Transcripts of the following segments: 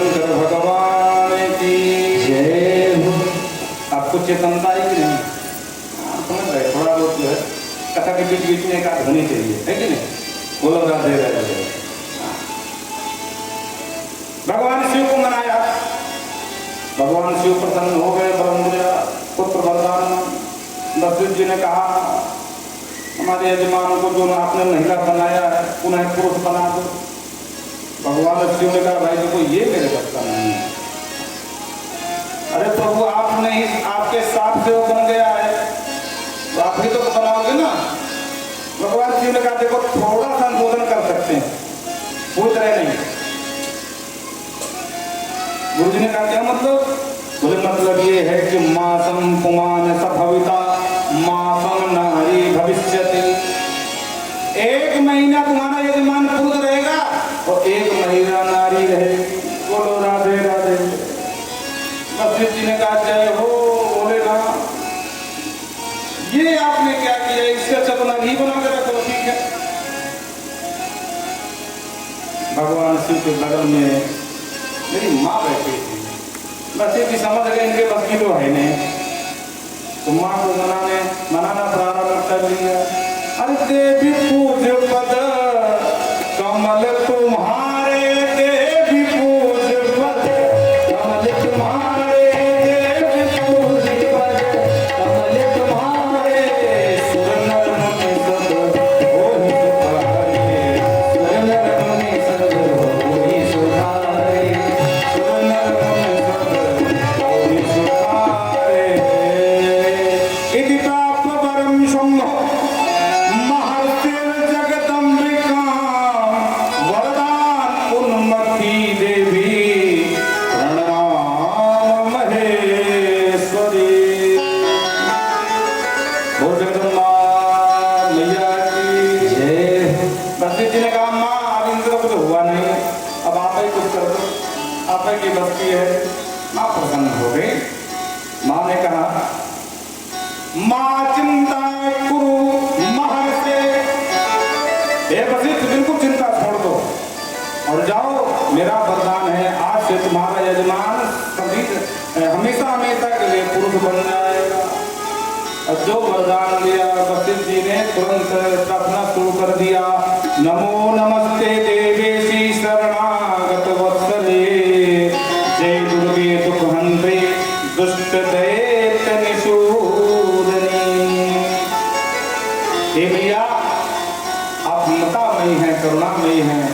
शंकर भगवान की जय हो। आपको चेतनता है कि नहीं? समझ रहे? थोड़ा बहुत जो है कथा के बीच बीच में एक आध होनी चाहिए, है कि नहीं? बोलो राधे राधे। भगवान शिव को मनाया, भगवान शिव प्रसन्न हो गए, ब्रह्मदेव पुत्र वरदान। वशिष्ठ जी ने कहा हमारे यजमान को जो आपने महिला बनाया है पुनः पुरुष बना दो। भगवान शिव ने कहा भाई देखो ये मेरे बस का नहीं है। अरे प्रभु आपने ही आपके साथ से वो बन गया है तो आप ही तो बनाओगे ना। भगवान शिव ने कहा देखो थोड़ा संशोधन कर सकते हैं, पूछ रहे नहीं। गुरु जी ने कहा क्या मतलब? बोले मतलब ये है कि मासम पुमान सभविता मासम नारी भविष्यति। एक महीना तुम्हारा यजमान पुरुष रहेगा और एक महीना नारी रहेगी। बोलो राधे राधे। वशिष्ठ जी ने कहा जय हो। बोले ना ये आपने क्या किया, इससे अच्छा तो नारी बना के रखो। ठीक है। भगवान शिव के बगल में मेरी माँ बैठी थी। वशिष्ठ जी समझ गए इनके बस की तो है नहीं, तो माँ को मनाना प्रारंभ कर लिया। अरे देवी पूज पद कमल तुम्हारे, देवी पूज पद कमल तुम्हारे, देवी पूज पद कमल तुम्हारे। सुर नर मुनि सब होहि सुधारे, सुर नर मुनि सब होहि सुधारे, सुर नर मुनि सब होहि सुधारे। इति प्राप्त परम शंभो की भक्ति है। माँ प्रसन्न हो गई। माँ ने कहा माँ चिंता कुरु महर्षे, हे वशिष्ठ बिल्कुल चिंता छोड़ दो और जाओ। मेरा वरदान है आज से तुम्हारा यजमान हमेशा हमेशा के लिए पुरुष बन जाएगा। और जो वरदान दिया वशिष्ठ जी ने तुरंत प्रार्थना शुरू कर दिया। नमो नमस्ते देवेशी शरणागत वत्सले, जय दुर्गे दुःखहन्त्रे दुष्ट दैत्य निशूदनी। हे भैया आप ममतामयी हैं, करुणामयी हैं,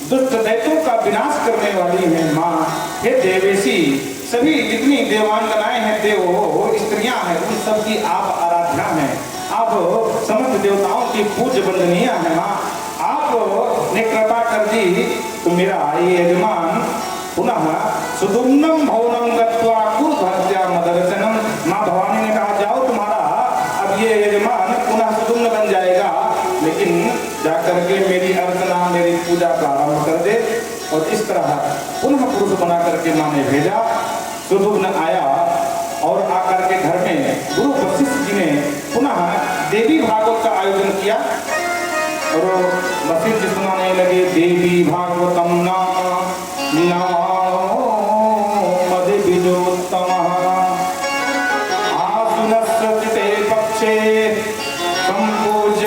दुष्ट दैत्यों का विनाश करने वाली हैं माँ। हे देवेशी सभी जितनी देवांगनाएं हैं, देव स्त्रियां हैं, उन सब की आप आराधना हैं। आप समस्त देवताओं की पूज्य वंदनीय है माँ। आप ने कृपा कर दी तो मेरा ये यजमान पुनः सुदुम्नम भवनम गत्वा कुरुभक्त्या मदर्शनम। माँ भवानी ने कहा जाओ तुम्हारा अब ये यजमान पुनः सुदुम्न बन जाएगा, लेकिन जाकर के मेरी अर्चना मेरी पूजा प्रारंभ कर दे। और इस तरह पुनः पुरुष बना करके माँ ने भेजा। सुदुम्न आया और आकर के घर में गुरु वशिष्ठ जी ने पुनः देवी भागवत का आयोजन किया। और वशिष्ठ जी सुनाने लगे देवी भागवतम नाम आसुनस्ते पक्षे संपूज्य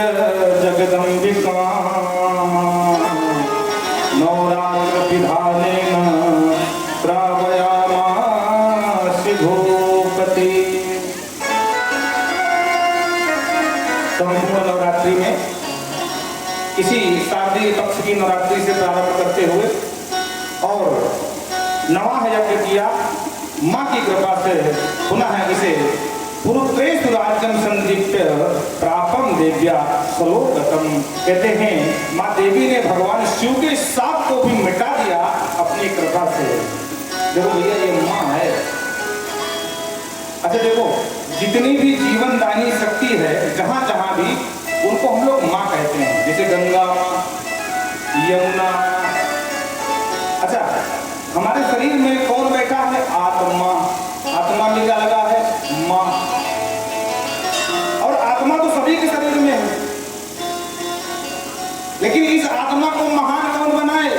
जगदम्बिका नवरात्र विधानेन श्रावयामासि भूपति। संपूर्ण नवरात्रि में इसी शारदीय पक्ष की नवरात्रि से प्रारंभ करते हुए और नवाह यज्ञ किया। माँ की कृपा से पुनः इसे पुरुत्रेषु राज्यम संदीप्य प्रापम देव्या सलोकतम। कहते हैं माँ देवी ने भगवान शिव के साप को भी मिटा दिया अपनी कृपा से। देखो भैया ये माँ है। अच्छा देखो जितनी भी जीवनदायिनी शक्ति है जहां जहां भी उनको हम लोग माँ कहते हैं, जैसे गंगा माँ, यमुना। अच्छा हमारे शरीर में कौन बैठा है? आत्मा। आत्मा में क्या लगा है? माँ। और आत्मा तो सभी के शरीर में है, लेकिन इस आत्मा को महान कौन बनाए?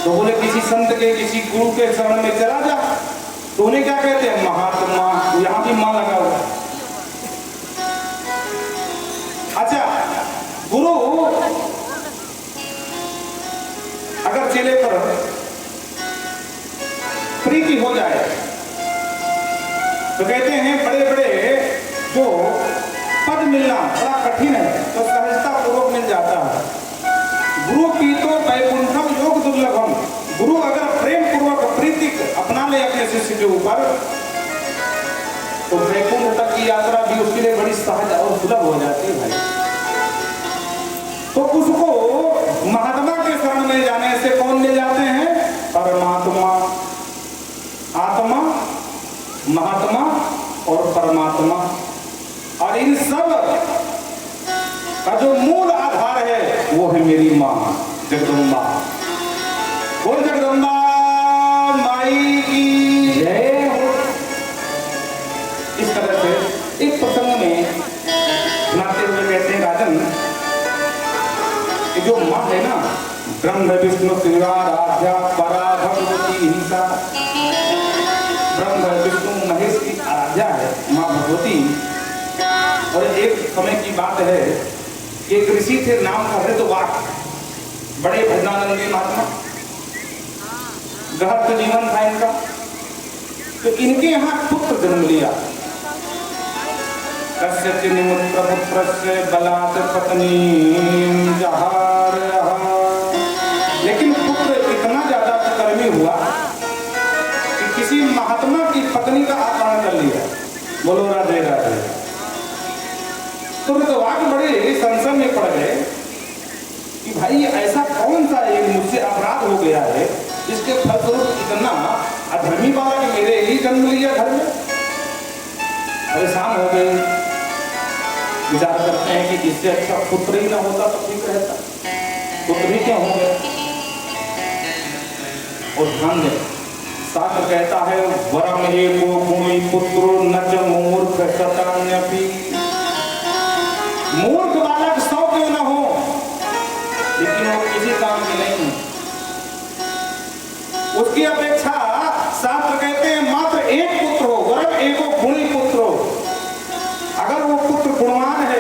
तो तो बोले किसी संत के किसी गुरु के शरण में चला जा, तो उन्हें क्या कहते हैं? महात्मा। यहां भी मां लगा हुआ। अच्छा, गुरु अगर चेले पर प्रीति हो जाए तो कहते हैं बड़े बड़े जो पद मिलना बड़ा कठिन है, तो सहजता पूर्वक मिल जाता है। गुरु की तो वैकुंठम योग दुर्लभम। गुरु अगर प्रेम पूर्वक प्रीतिक अपना ले अपने शिष्य के ऊपर, तो वैकुंठ तक की यात्रा भी उसके लिए बड़ी सहज और सुलभ हो जाती है भाई। तो उसको महात्मा के शरण में जाने से कौन ले जाते हैं? परमात्मा। आत्मा, महात्मा और परमात्मा, और इन सब का जो मूल आधार है वो है मेरी मां जगदम्बा। बोल जगदम्बा माई की जय हो। इस तरह से एक प्रसंग में सुनाते हुए कहते हैं राजन, कि जो मां है ना, ब्रह्म विष्णु शिवाराध्या परा भगवती हिंसा, ब्रह्म विष्णु महेश की आराध्या है मां भगवती। और एक समय की बात है, एक ऋषि थे, नाम था ऋतवाक, बड़े भजनानंदी महात्मा, गृहस्थ जीवन था इनका। तो इनके यहाँ पुत्र जन्म लिया। कस्यचित् निमित्तपुत्रस्य बलात् पत्नीं जहार। लेकिन पुत्र इतना ज्यादा कर्मी हुआ कि किसी महात्मा की पत्नी का अपहरण कर लिया। बोलो राधे राधे। तो ऋतवाक बड़े संशय में पड़ गए कि भाई ऐसा कौन सा एक मुझसे अपराध हो गया है जिसके फलस्वरूप इतना अधर्मी बालक मेरे ही जन्म लिया घर में। परेशान हो गए, विचार करते हैं कि इससे अच्छा पुत्र ही ना होता तो ठीक रहता, पुत्र ही क्या हो गया। और ध्यान दें, शास्त्र कहता है वरम एको भूमि पुत्रो न च मूर्ख शतान्यपि। मूर्ख बालक 100 क्यों ना हो, लेकिन वो किसी काम की नहीं है। उसकी अपेक्षा शास्त्र कहते हैं मात्र एक पुत्र हो, वरम एको भूमि पुत्रो। अगर वो पुत्र गुणवान है,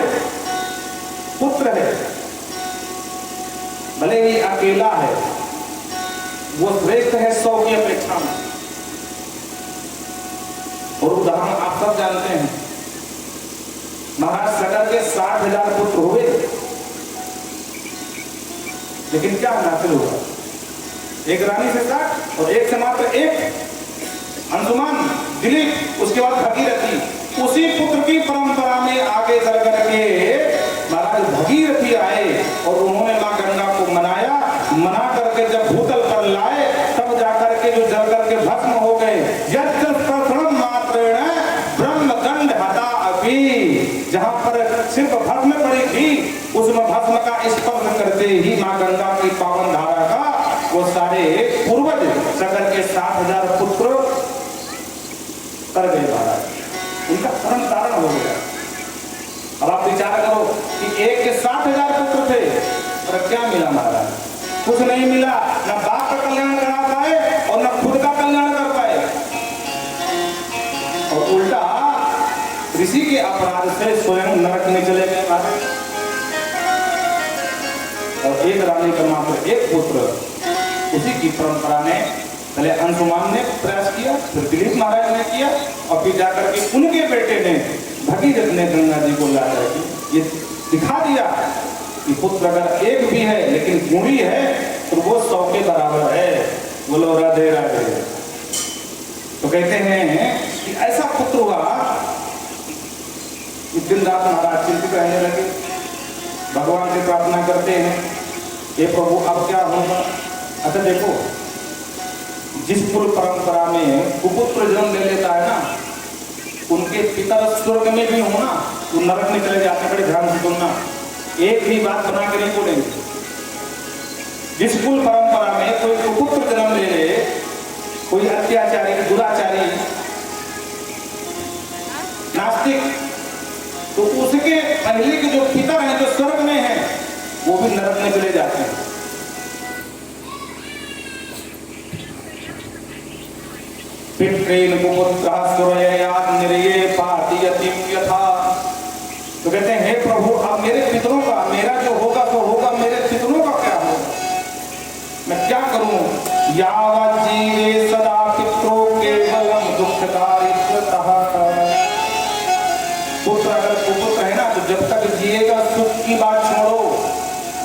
पुत्र है, भले ही अकेला है, वो श्रेष्ठ है 100 की अपेक्षा में। और उदाहरण आप सब जानते हैं, महाराज सगर के 60,000 पुत्र हुए, लेकिन क्या हासिल हुआ? एक रानी से 60 और एक से मात्र एक, अंशुमान, दिलीप, उसके बाद भगीरथी। उसी पुत्र की परंपरा में आगे चल करके महाराज भगीरथी आए और उन्होंने मां गंगा को मनाया। मना करके जब भूतल पर लाए, तब जाकर के जो जल करके भस्म हो गए। यज्ञ मात्रेण ब्रह्मदंड हता अभी। जहां पर सिर्फ भस्म पड़ी थी, उसमें भस्म का स्पर्श करते ही मां गंगा की पावन धारा का वो सारे पूर्वज सगर के 60,000 पुत्र कर गए महाराज, उनका परम तारण हो गया। अब आप विचार करो कि एक के 60,000 पुत्र थे, पर क्या मिला महाराज? कुछ नहीं मिला। न बाप का कल्याण करा पाए और न खुद का कल्याण कर पाए, और उल्टा ऋषि के अपराध से स्वयं नरक में चले गए महाराज। और एक रानी का मात्र एक पुत्र, उसी की परंपरा में पहले अंशुमान ने प्रयास किया, फिर दिलीप महाराज ने किया, और फिर जाकर के उनके बेटे ने भगीरथ ने गंगा जी को ला करके ये दिखा दिया कि पुत्र अगर एक भी है लेकिन गुणी है तो वो 100 के बराबर है। बोलो राधे राधे। तो कहते हैं कि ऐसा पुत्र हुआ कि दिन रात महाराज चिंतित रहने लगे, भगवान से प्रार्थना करते हैं, हे प्रभु अब क्या होगा? अच्छा देखो, जिस कुल परंपरा में कुपुत्र जन्म ले लेता है ना, उनके पिता स्वर्ग में भी हो ना, तो नरक में चले जाते। बड़े ध्यान से सुनना, एक भी बात बना के नहीं बोलेंगे। जिस कुल परंपरा में कोई कुपुत्र जन्म ले ले, कोई अत्याचारी, दुराचारी, नास्तिक, तो उसके पहले के जो पिता हैं, जो स्वर्ग में हैं, वो भी नरक में चले जाते हैं। पितृन कुपुत्रः सुरययात् निर्ये पातयतिं यथा। तो कहते हैं हे प्रभु अब मेरे पितरों का, मेरा जो होगा तो होगा, मेरे पितरों का क्या होगा, मैं क्या करूं। यावत् जीवे सदा पितरो केवलम दुख दारिद्र्यतः। पुत्र अगर कुपुत्र है ना तो जब तक जिएगा सुख की बात छोड़ो,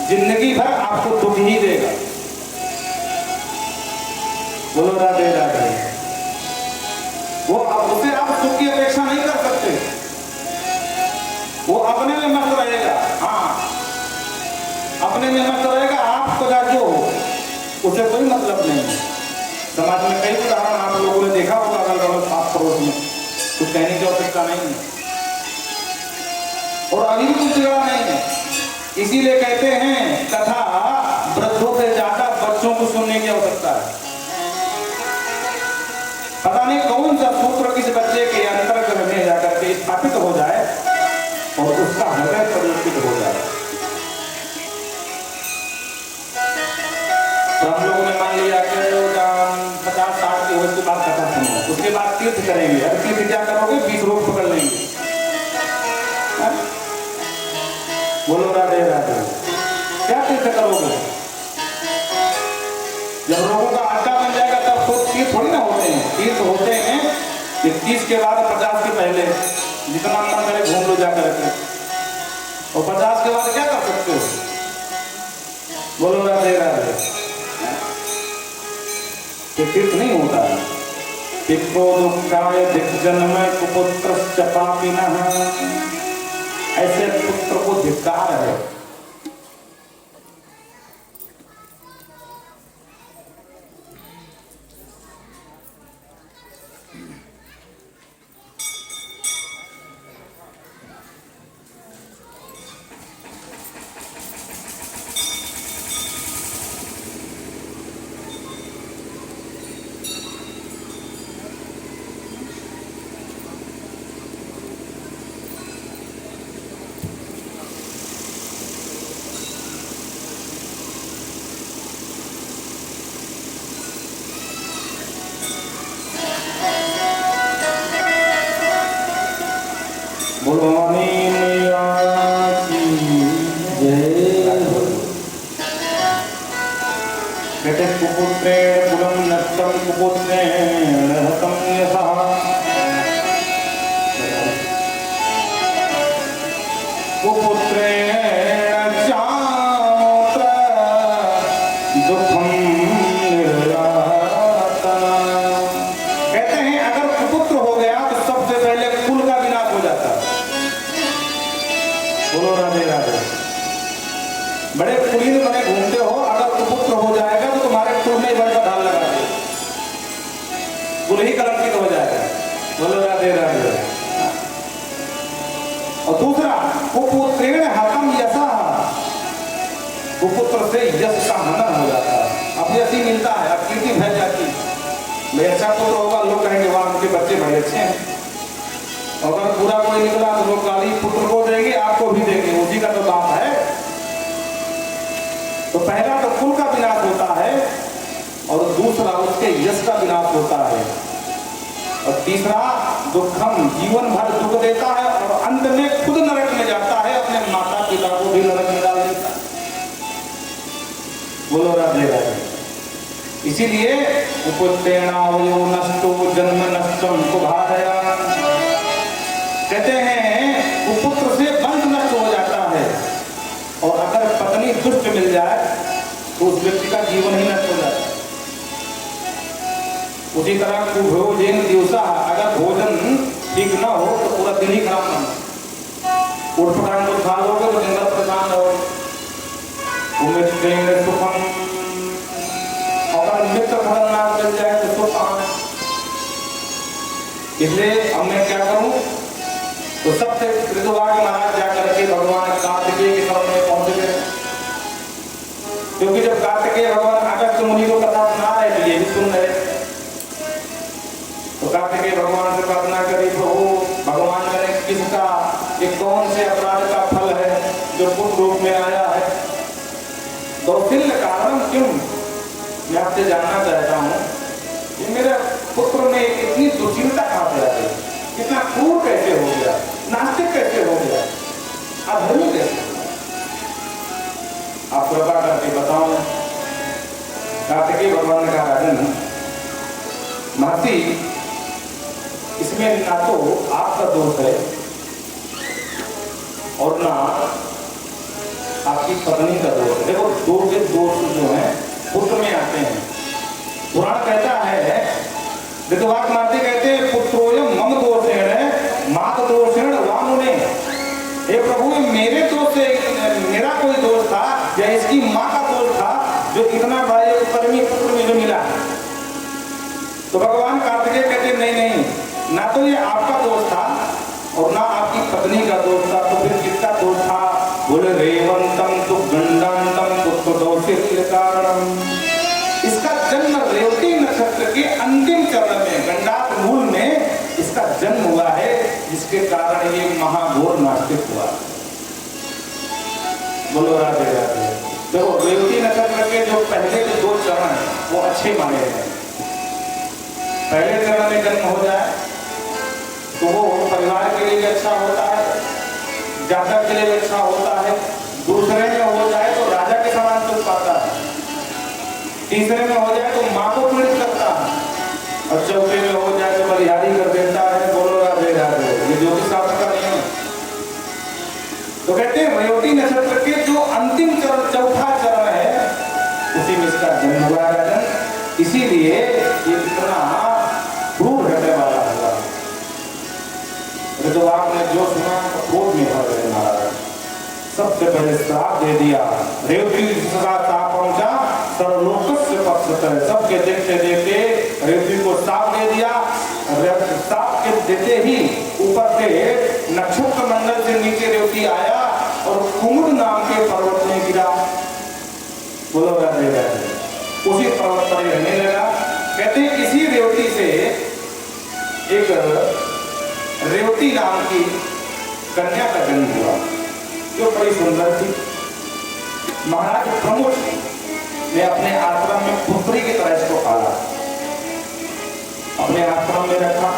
जिंदगी भर आपको दुख ही देगा। बोलो राधे राधे। वो अब उसे आप सुख की अपेक्षा नहीं कर सकते, वो अपने में मस्त रहेगा। हाँ अपने में मस्त रहेगा, आपको जो उसे कोई मतलब नहीं। समाज में कई उदाहरण आप लोगों ने देखा होगा, अगल बगल पास पड़ोस में कुछ कहने की आवश्यकता नहीं है और अभी भी कुछ जगह नहीं है। इसीलिए कहते हैं कथा वृद्धों से ज्यादा बच्चों को सुनने की आवश्यकता है। पता नहीं कौन सा सूत्र किस बच्चे के अंतर्ग्रह में जाकर के स्थापित हो जाए और उसका हृदय परिवर्तित हो जाए। तो हम लोगों ने मान लिया कि 50-60 की हो उसके बाद कथा सुनो, उसके बाद तीर्थ करेंगे। अब तीर्थ क्या करोगे, 20 रोग पकड़ लेंगे। बोलो राधे राधे। क्या तीर्थ करोगे, जब रोगों का अड्डा बन जाएगा तब तो तीर्थ थोड़ी ना होते हैं। तीर्थ होते हैं कि 30 के बाद 50 के पहले जितना मन करे घूम लो जाकर के, और 50 के बाद क्या कर सकते हो। बोलो राधे राधे। ये तीर्थ नहीं होता है। पित्रो दुःखाय दिग्जन्म कुपुत्रश्च पापिनः। ऐसे पुत्र को धिक्कार है। कुपुत्रेण कुलं नष्टं कुपुत्रेण हतं यशः। कुपुत्रेण चात्र दुःखं निर्यातना। कहते हैं अगर कुपुत्र हो गया तो सबसे पहले कुल का विनाश हो जाता है। बोलो राधे राधे। बड़े कुलीन बने घूमते हो, अगर कुपुत्र हो जाएगा तो तुम्हारे कुल में बड़ा ढाल लगा दे, कुल ही कलंकित हो जाएगा। बोलो राधे राधे। और दूसरा कुपुत्रेण हतं यशः। कुपुत्र से यश का हनन हो जाता है, अब यश ही मिलता है, अब कीर्ति फैल जाती है। भाई अच्छा पुत्र होगा, लोग कहेंगे वहां उनके बच्चे बड़े अच्छे हैं। अगर पूरा कोई निकला तो लोग गाली पुत्र को देंगे, आपको भी देंगे, उसी का तो बाप है। तो पहला तो कुल का विनाश होता है और दूसरा उसके यश का विनाश होता है, और तीसरा दुखम, जीवन भर दुख देता है और अंत में खुद नरक में जाता है, अपने माता पिता को भी नरक में डाल देता है। बोलो राधे राधे। इसीलिए कुपुत्रेणावयो नष्टो जन्म नष्टम कुभारया। कहते हैं कुपुत्र से वंश नष्ट हो जाता है, और अगर पत्नी दुष्ट मिल जाए तो उस व्यक्ति का जीवन ही नष्ट हो जाता है। उसी तरह कुभोजन दिवसा, अगर भोजन ठीक ना हो तो पूरा दिन ही खराब ना हो। उठपटांग को खा लोगे तो दिन भर परेशान रहोगे। सुखम, अगर मित्र खतरनाक मिल जाए तो सुख कहाँ है। इसलिए अब मैं क्या करूं, तो सबसे कृतवाग महाराज जाकर के भगवान कार्तिकेय के शरण में पहुंच गए, क्योंकि जब कार्तिकेय भगवान अगस्त्य मुनि को कथा सुना रहे थे, ये भी सुन रहे, तो कार्तिकेय भगवान से प्रार्थना करी, प्रभु भगवान करे किसका, ये कौन से अपराध का फल है जो पुत्र रूप में आया है। तो फिर कारण क्यों, मैं आपसे जानना चाहता हूँ, ये मेरे पुत्र ने महर्षि इसमें ना तो आपका दोष है और ना आपकी पत्नी का दोष है। देखो दो के दोष जो हैं पुत्र में आते हैं। पुराण कहता है, विद्वान मारते कहते हैं, पुत्रोयम मम दोषेण मात दोषेण वामुने। हे प्रभु मेरे दोष से मेरा कोई दोष था या इसकी माँ का दोष था जो इतना बड़ा एक कर्मी पुत्र मुझे मिला। तो भगवान कार्तिकेय कहते नहीं नहीं, ना तो ये आपका दोष था और ना आपकी पत्नी का दोष था, तो फिर किसका दोष था? बोले रेवंतम तु गंडांतम पुत्र दोषित कारणम। इसका जन्म रेवती नक्षत्र के अंतिम चरण में गंडात मूल में इसका जन्म हुआ है, जिसके कारण ये महाघोर नास्तिक हुआ। बोलो राधे राधे। देखो रेवती नक्षत्र के जो पहले के 2 चरण हैं वो अच्छे माने हैं। पहले चरण में जन्म हो जाए तो वो परिवार के लिए भी अच्छा होता है, जातक के लिए भी अच्छा होता है। दूसरे में हो जाए तो राजा के समान सुख पाता है। तीसरे में हो जाए तो माँ को पीड़ित करता है और चौथे में हो जाए तो बलिहारी कर देता है। बोलो राधे राधे। ये ज्योतिष शास्त्र का नियम। तो कहते हैं रेवती नक्षत्र के जो अंतिम चरण चौथा चरण है उसी में इसका जन्म हुआ राजन। इसीलिए ये इतना क्रूर हृदय वाला हुआ। तो आपने जो सुना तो क्रोध में भर गए महाराज। सबसे पहले श्राप दे दिया। रेवती का ताप पहुंचा सर्वलोकस्य पक्षतः। सबके देखते देखते रेवती को श्राप दे दिया। श्राप के देते ही ऊपर से नक्षत्र मंडल से नीचे रेवती आया और कुमुद नाम के पर्वत में गिरा। बोलो राधे राधे। उसी पर्वत पर रहने लगा। कहते हैं इसी रेवती से एक रेवती नाम की कन्या का जन्म हुआ जो बड़ी सुंदर थी। महाराज प्रमुख ने अपने आश्रम में पुत्री की तरह इसको पाला, अपने आश्रम में रखा।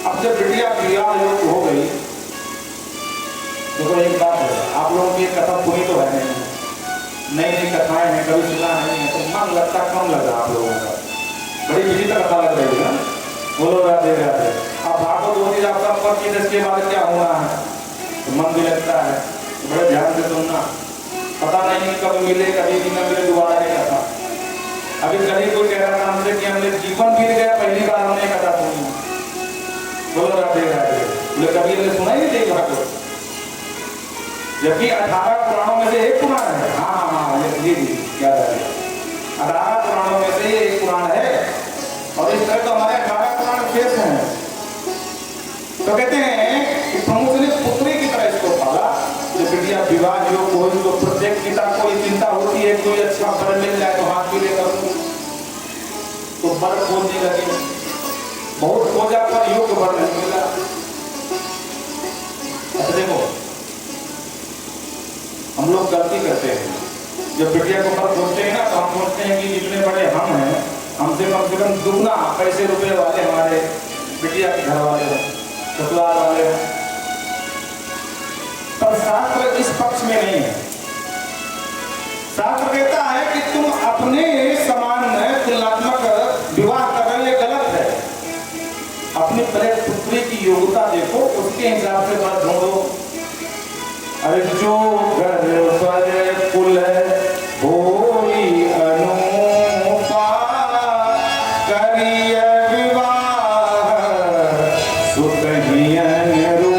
अब जब बिटिया विवाह योग हो गई तो एक बात है, आप लोगों की कथा पूरी तो है नहीं, नई नई कथाएं हैं, कभी सुना नहीं है तो मन लगता कम लगा आप लोगों का। बड़ी विचित्र कथा लग रही है। बोलो राधे राधे। अब भागवत होती आपका पद की 10 के बाद क्या होना है तो मन भी लगता है। बड़े ध्यान से सुनना, पता नहीं कब मिले कभी भी न मिले दोबारा ये कथा। अभी कहीं कोई कह रहा था हमसे कि हमने जीवन बीत गया पहली बार हमने कथा सुनी। बोलो राधे राधे। बोले कभी हमने सुना ही नहीं भागवत, जबकि 18 पुराणों में से एक पुराण है। हाँ ये याद आ गया। 18 पुराणों में से एक पुराण है और इस तरह तो हमारे 18 पुराण शेष हैं। तो कहते हैं कि प्रमुख ने पुत्री की तरह इसको पाला। जब बिटिया विवाह योग हुई तो प्रत्येक पिता को ये चिंता होती है कोई अच्छा वर मिल जाए तो हाथ भी लेकर तो वर खोजने लगे। बहुत खोजा पर योग्य वर नहीं मिला। देखो हम लोग गलती करते हैं, जब बिटिया को वर खोजते हैं ना तो हम सोचते हैं कि जितने बड़े हम हैं हमसे कम से कम दुगना पैसे रुपए वाले हमारे बिटिया के घर वाले ससुराल वाले। पर शास्त्र इस पक्ष में नहीं है। शास्त्र कहता है कि तुम अपने समान तुलनात्मक विवाह कर रहे, गलत है। अपनी पहले पुत्री की योग्यता देखो, उसके हिसाब से बात ढूंढो। अरे जो घर पर कुल होई अनुपा करिय विवाह सुतहियन विवाह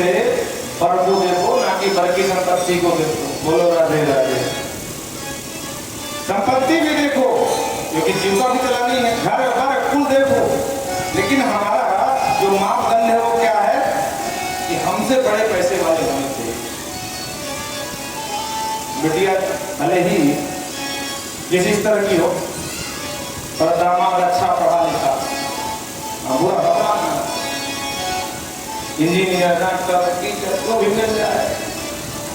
से वर को देखो, ना कि वर की संपत्ति को देखो। बोलो राधे राधे। संपत्ति भी देखो क्योंकि जीविका भी चलानी है, घर वर कुल देखो, लेकिन हमारा जो मापदंड है वो क्या है कि हमसे बड़े पैसे वाले होने चाहिए। बिटिया भले ही जिस तरह की हो, पर दामाद अच्छा पढ़ा लिखा, बुरा भगवान इंजीनियर, डॉक्टर, टीचर को भी मिल जाए।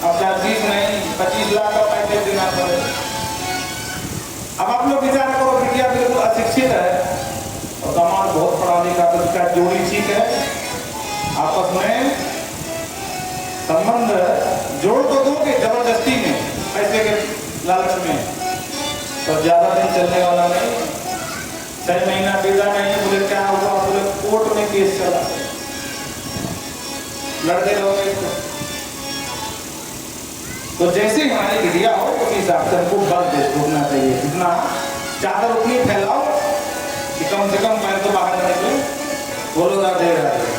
अब 20 नहीं 25 लाख का पैकेज देना पड़े। अब आप लोग विचार करो, बिटिया बिल्कुल अशिक्षित है और दामाद बहुत पढ़ा लिखा, तो उसका जोड़ी ठीक है, आपस में संबंध जोड़ तो दोगे जबरदस्ती में, पैसे के लालच में, तो ज्यादा दिन चलने वाला नहीं। 6 महीना बीता नहीं, बोले क्या हुआ, बोले कोर्ट में केस चला, लड़ते रहोगे। तो जैसे ही हमारी बिटिया हो तो इस हिसाब से हमको बल दे छोड़ना चाहिए। इतना चादर उतनी फैलाओ कि कम से कम पैर तो बाहर न निकले। बोलो राधे राधे।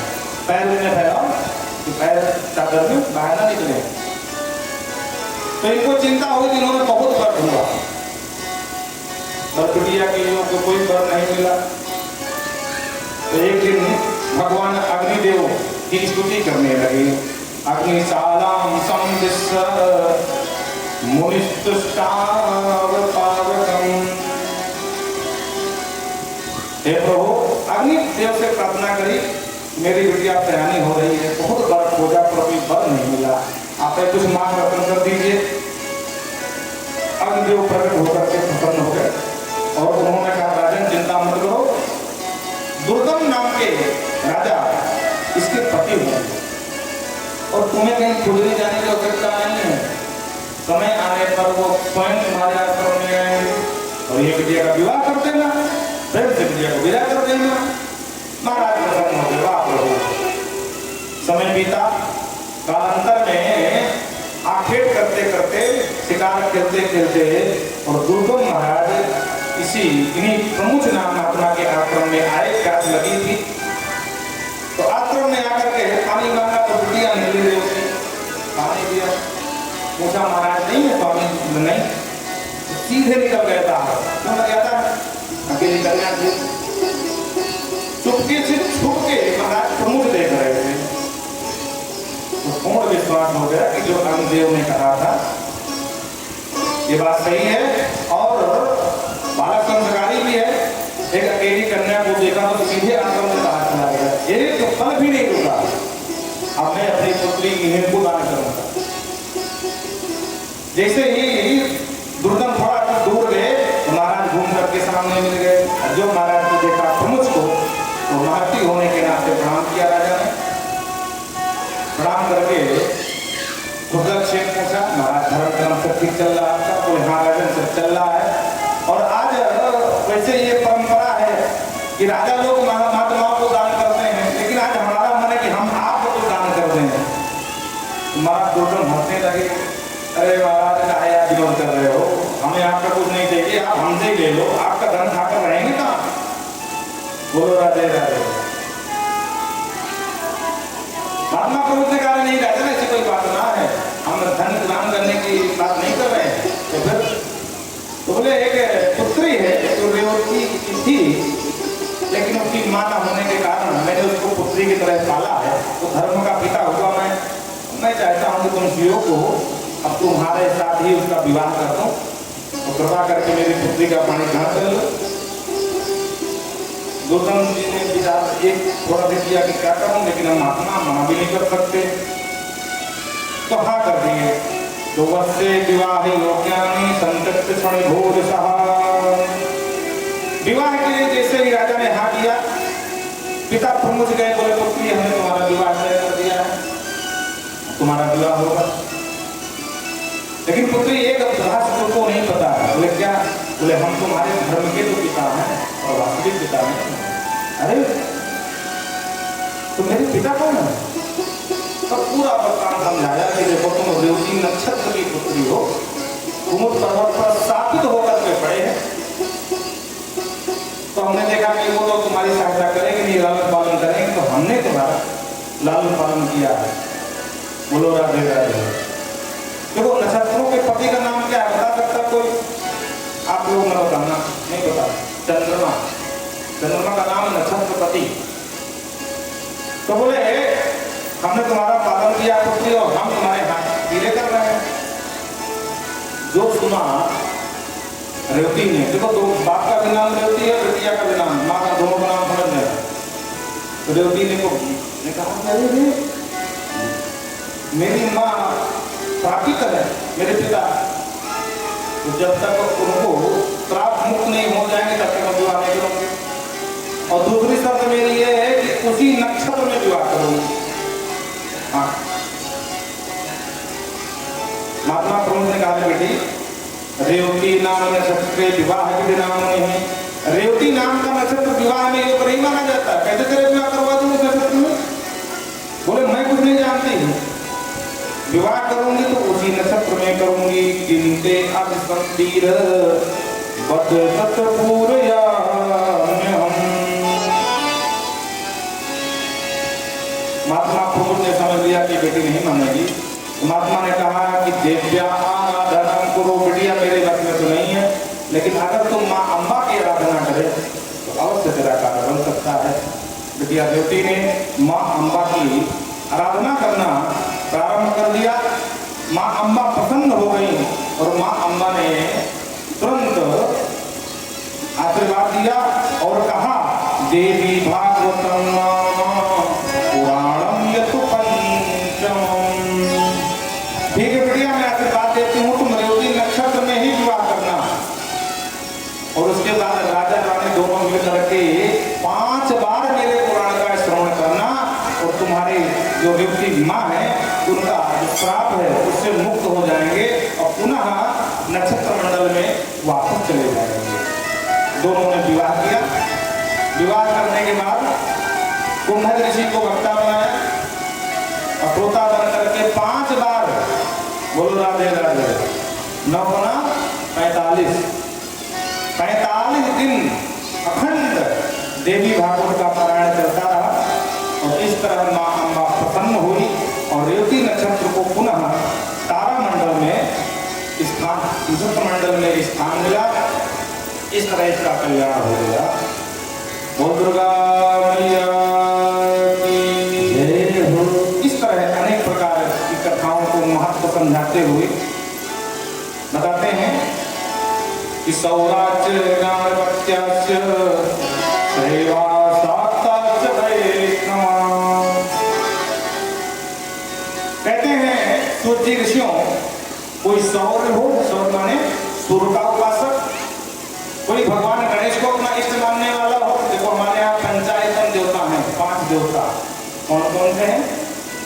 पैर में फैलाओ कि पैर चादर में बाहर ना निकले। तो इनको चिंता हुई कि इन्होंने बहुत वर्ष हुआ और बिटिया के लोगों को कोई वर नहीं मिला। तो एक दिन भगवान अग्निदेव की स्तुति करने लगे। अग्निशालां संदिश्य मुनिस्तुष्टाव पावकम्। हे प्रभु, अग्निदेव से प्रार्थना करी, मेरी बिटिया तैयारी हो रही है, बहुत बार खोजा पर अभी वर नहीं मिला, आप कुछ मांग रत्न कर दीजिए। अग्निदेव प्रकट होकर के प्रसन्न हो गए और उन्होंने कहा, राजन चिंता मत करो, दुर्गम नाम के राजा इसके पति हुए और तुम्हें कहीं खुजरी जाने की आवश्यकता नहीं है। समय आने पर वो स्वयं तुम्हारे आश्रम में आएंगे और ये बिटिया का विवाह कर देना, फिर से बिटिया को विदा कर देना। महाराज प्रसन्न हो गए। वाह प्रभु। समय बीता, कालांतर में आखेट करते करते, शिकार खेलते खेलते और दुर्गम महाराज इन्हीं प्रमुख नाम महात्मा के आश्रम में आए। प्यास लगी थी तो आश्रम में आकर के पानी मांगा तो बिटिया नहीं दे उसने पानी दिया। पूछा महाराज नहीं है पानी? नहीं। सीधे निकल गया था। क्यों लग गया था? अकेली कन्या थी। चुपके से छुप के महाराज प्रमुख देख रहे थे तो पूर्ण विश्वास हो गया कि जो अग्निदेव ने कहा था ये बात सही है। और बालक संस्कारी भी है। एक अकेली कन्या को देखा तो सीधे आश्रम में बाहर चला गया। ये तो पल भी नहीं रुका, अब मैं अपनी पुत्री इनको दान करूंगा। जैसे ही दुर्गम थोड़ा दूर गए तो महाराज घूम करके सामने मिल गए। जो महाराज को देखा प्रमुख को तो महर्षि होने के नाते प्रणाम किया राजा ने। प्रणाम करके दुर्गक्षेप पूछा, महाराज धर्म कर्म सब ठीक चल रहा है? तो हाँ राजन सब चल रहा है। और आज वैसे ये परंपरा है कि राजा लोग महात्माओं को दान करते हैं, लेकिन आज हमारा मन है कि हम आपको तो दान कर दें। महाराज दुर्गम हंसने लगे। अरे महाराज का आज कर रहे हो, हमें आपका कुछ नहीं चाहिए, आप हमसे ही ले लो, आपका धन खाकर रहेंगे कहाँ? बोलो राधे राधे। महात्मा प्रभु ने कहा नहीं राजा ऐसी कोई बात ना है, हम धन दान करने की बात नहीं कर रहे हैं। तो फिर तो बोले एक पुत्री है जो रेवती थी, लेकिन उसकी मां ना होने के कारण मैंने उसको पुत्री की तरह पाला है। तो धर्म का पिता हुआ मैं चाहता हूँ कि तुम जियो को अब तुम्हारे साथ ही उसका विवाह कर दो और कृपा करके मेरी पुत्री का पानी ग्रहण कर लो। दुर्गम जी ने विचार एक थोड़ा भी किया कि क्या करूं, लेकिन हम महात्मा मना भी नहीं कर सकते, तो हाँ कर दिए। तो वस्से विवाह योग्यानि संतप्त क्षण घोर सहा। विवाह के लिए जैसे ही राजा ने हाँ किया, पिता प्रमुख गए, बोले पुत्री हमने तुम्हारा विवाह तय कर दिया है, तुम्हारा विवाह होगा। लेकिन पुत्री एक रहस्य को नहीं पता। बोले क्या? बोले हम तुम्हारे धर्म के तो पिता हैं और वास्तविक पिता नहीं। अरे तो मेरे पिता कौन है? तब पूरा वृत्तांत समझाया कि देखो तुम रेवती नक्षत्र की पुत्री हो, कुमुद पर्वत पर स्थापित होकर के पड़े हैं, तो हमने देखा कि वो लोग तुम्हारी सहायता करेंगे, नहीं लालन पालन करेंगे, तो हमने तुम्हारा लालन पालन किया है। बोलो राधे राधे। देखो नक्षत्रों के पति का नाम क्या है बता सकता कोई? आप लोग ना बताना, नहीं बता। चंद्रमा, चंद्रमा का नाम नक्षत्रपति। तो बोले हमने तुम्हारा पालन किया पुत्री और हम तुम्हारे हाथ पीले कर रहे हैं। जो सुना रेवती ने, देखो दो बाप का भी नाम रेवती है, बेटिया का भी नाम, माँ का दोनों का नाम समझ में। तो रेवती ने कहा अरे मेरी माँ प्राकृत है, मेरे पिता, तो जब तक उनको श्राप मुक्त नहीं हो जाएंगे तब तक मैं विवाह नहीं करूंगी। और दूसरी शर्त मेरी ये है कि उसी नक्षत्र में विवाह करूंगी। हाँ, महात्मा प्रमुख ने कहा बेटी रेवती नाम नक्षत्र विवाह के नाम नहीं है। रेवती नाम का नक्षत्र विवाह में योग नहीं माना जाता। कैसे तेरे विवाह करवा दूं उस नक्षत्र में? बोले मैं कुछ नहीं जानती हूँ, विवाह करूंगी तो उसी नक्षत्र में करूंगी। गिनते अभिसंदीर बद तत्पूरया महात्मा प्रमुख ने समझ लिया कि बेटी नहीं मानेगी। महात्मा ने कहा कि देव्या आराधना करो। बेटिया मेरे मत में तो नहीं है, लेकिन अगर तुम माँ अम्बा की आराधना करे तो अवश्य तेरा कार्य बन सकता है। बेटिया रेवती ने माँ अम्बा की आराधना करना प्रारंभ कर दिया। माँ अम्बा प्रसन्न हो गई और माँ अम्बा ने तुरंत आशीर्वाद दिया और कहा देवी भागवतम पुराणम यतु पंचमम। ठीक है बेटिया, मैं आशीर्वाद देती हूँ, तुम रेवती नक्षत्र में ही विवाह करना। और उसके बाद राजा रानी दोनों मिलकर के 5 बार मेरे पुराण का श्रवण करना और तुम्हारी जो रेवती माँ है उनका जो श्राप है उससे मुक्त हो जाएंगे और पुनः नक्षत्र मंडल में वापस चले जाएंगे। दोनों ने विवाह किया। विवाह करने के बाद कुंभज ऋषि को वक्ता बनाया और श्रोता बन करके 5 बार बोलो राधे राधे। 9 गुना 45 दिन अखंड देवी भागवत का पारायण चलता रहा। और इस तरह माँ अम्बा प्रसन्न हुई और रेवती नक्षत्र को पुनः तारामंडल में स्थान, नक्षत्र मंडल में स्थान मिला। इस तरह इसका कल्याण हो गया। बोल दुर्गा मैया की जय हो। इस तरह अनेक प्रकार की कथाओं को महत्व समझाते हुए बताते हैं कि सौराज्य गणपत्यास्य सेवा साक्षात् वैष्णवा। कहते हैं सूर्य ऋषियों कोई सौर्य हो, सौर्य माने सूर्य का उपासक, कोई भगवान गणेश को अपना इष्ट मानने वाला हो। देखो हमारे यहाँ पंचायतन देवता हैं, 5 देवता। कौन कौन से हैं?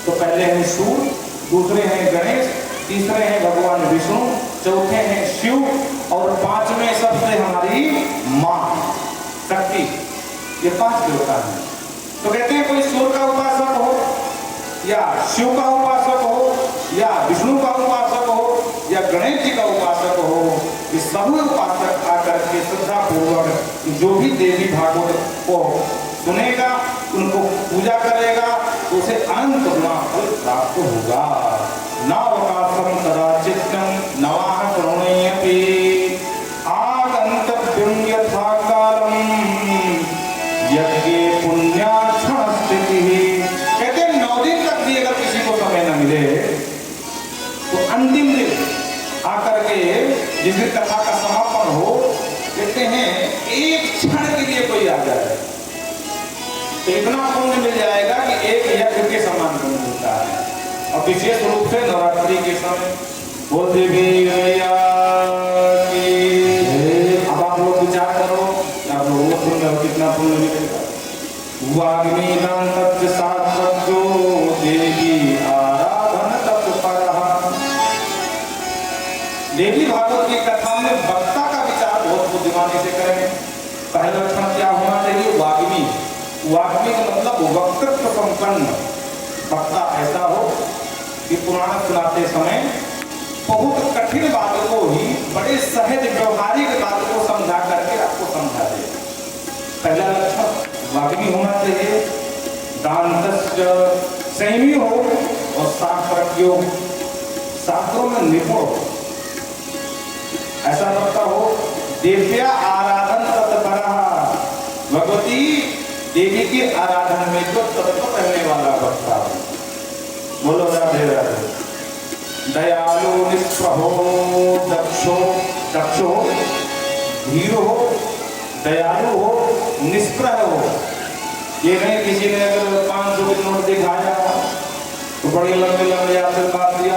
तो पहले हैं सूर्य, दूसरे हैं गणेश, तीसरे हैं भगवान विष्णु, चौथे हैं शिव और 5वें सबसे हमारी माँ शक्ति। ये 5 देवता हैं। तो कहते हैं कोई सूर्य का उपासक हो या शिव का उपासक हो या विष्णु का उपासक हो या गणेश जी का उपासक हो, ये सभी उपासक आकर के श्रद्धा पूर्वक जो भी देवी भागवत को सुनेगा, उनको पूजा करेगा, तो उसे अनंत गुना फल प्राप्त होगा। नावकाशम कदाचित्तम नवाह करुणेयपि आगंतव्यं यथा कालम यज्ञे पुण्याक्षण स्थितिः। कहते हैं 9 दिन तक भी अगर किसी को समय न मिले तो अंतिम दिन आकर के जिस दिन कथा का समापन हो, कहते हैं एक क्षण के लिए कोई आ जाए तो इतना पुण्य मिल जाएगा कि एक यज्ञ के समान पुण्य मिलता है। और विशेष रूप से नवरात्रि के समय बोल देवी मैया की। अब आप लोग विचार करो, आप लोग पुण्य कितना पुण्य मिलेगा। वाग्मी तत्व सात्वो देवी आराधन तत्परः। देवी भागवत की कथा में वक्ता का विचार बहुत बुद्धिमानी से करें। पहला लक्षण क्या होना चाहिए? वाग्मी। वाग्मी का मतलब वक्तृत्व संपन्न वक्ता ऐसा हो कि पुराण सुनाते समय बहुत कठिन बातों को ही बड़े सहज व्यवहारिक बातों को समझा करके आपको समझा दे। पहला लक्षण वाग्मी होना चाहिए। दांतस्य संयमी हो और शास्त्र सर्वज्ञ हो, शास्त्रों में निपुण हो, ऐसा वक्ता हो। देव्या आराधन तत्परा, भगवती देवी की आराधन में जो तत्पर रहने वाला वक्ता हो। बोलो राधे राधे। दयालु निष्प्रहो दक्षो, दक्षो धीर हो, दयालु हो, निष्प्रह हो। ये नहीं किसी ने अगर 500 की नोट दिखाया तो बड़ी लंबी लंबी आशीर्वाद दिया,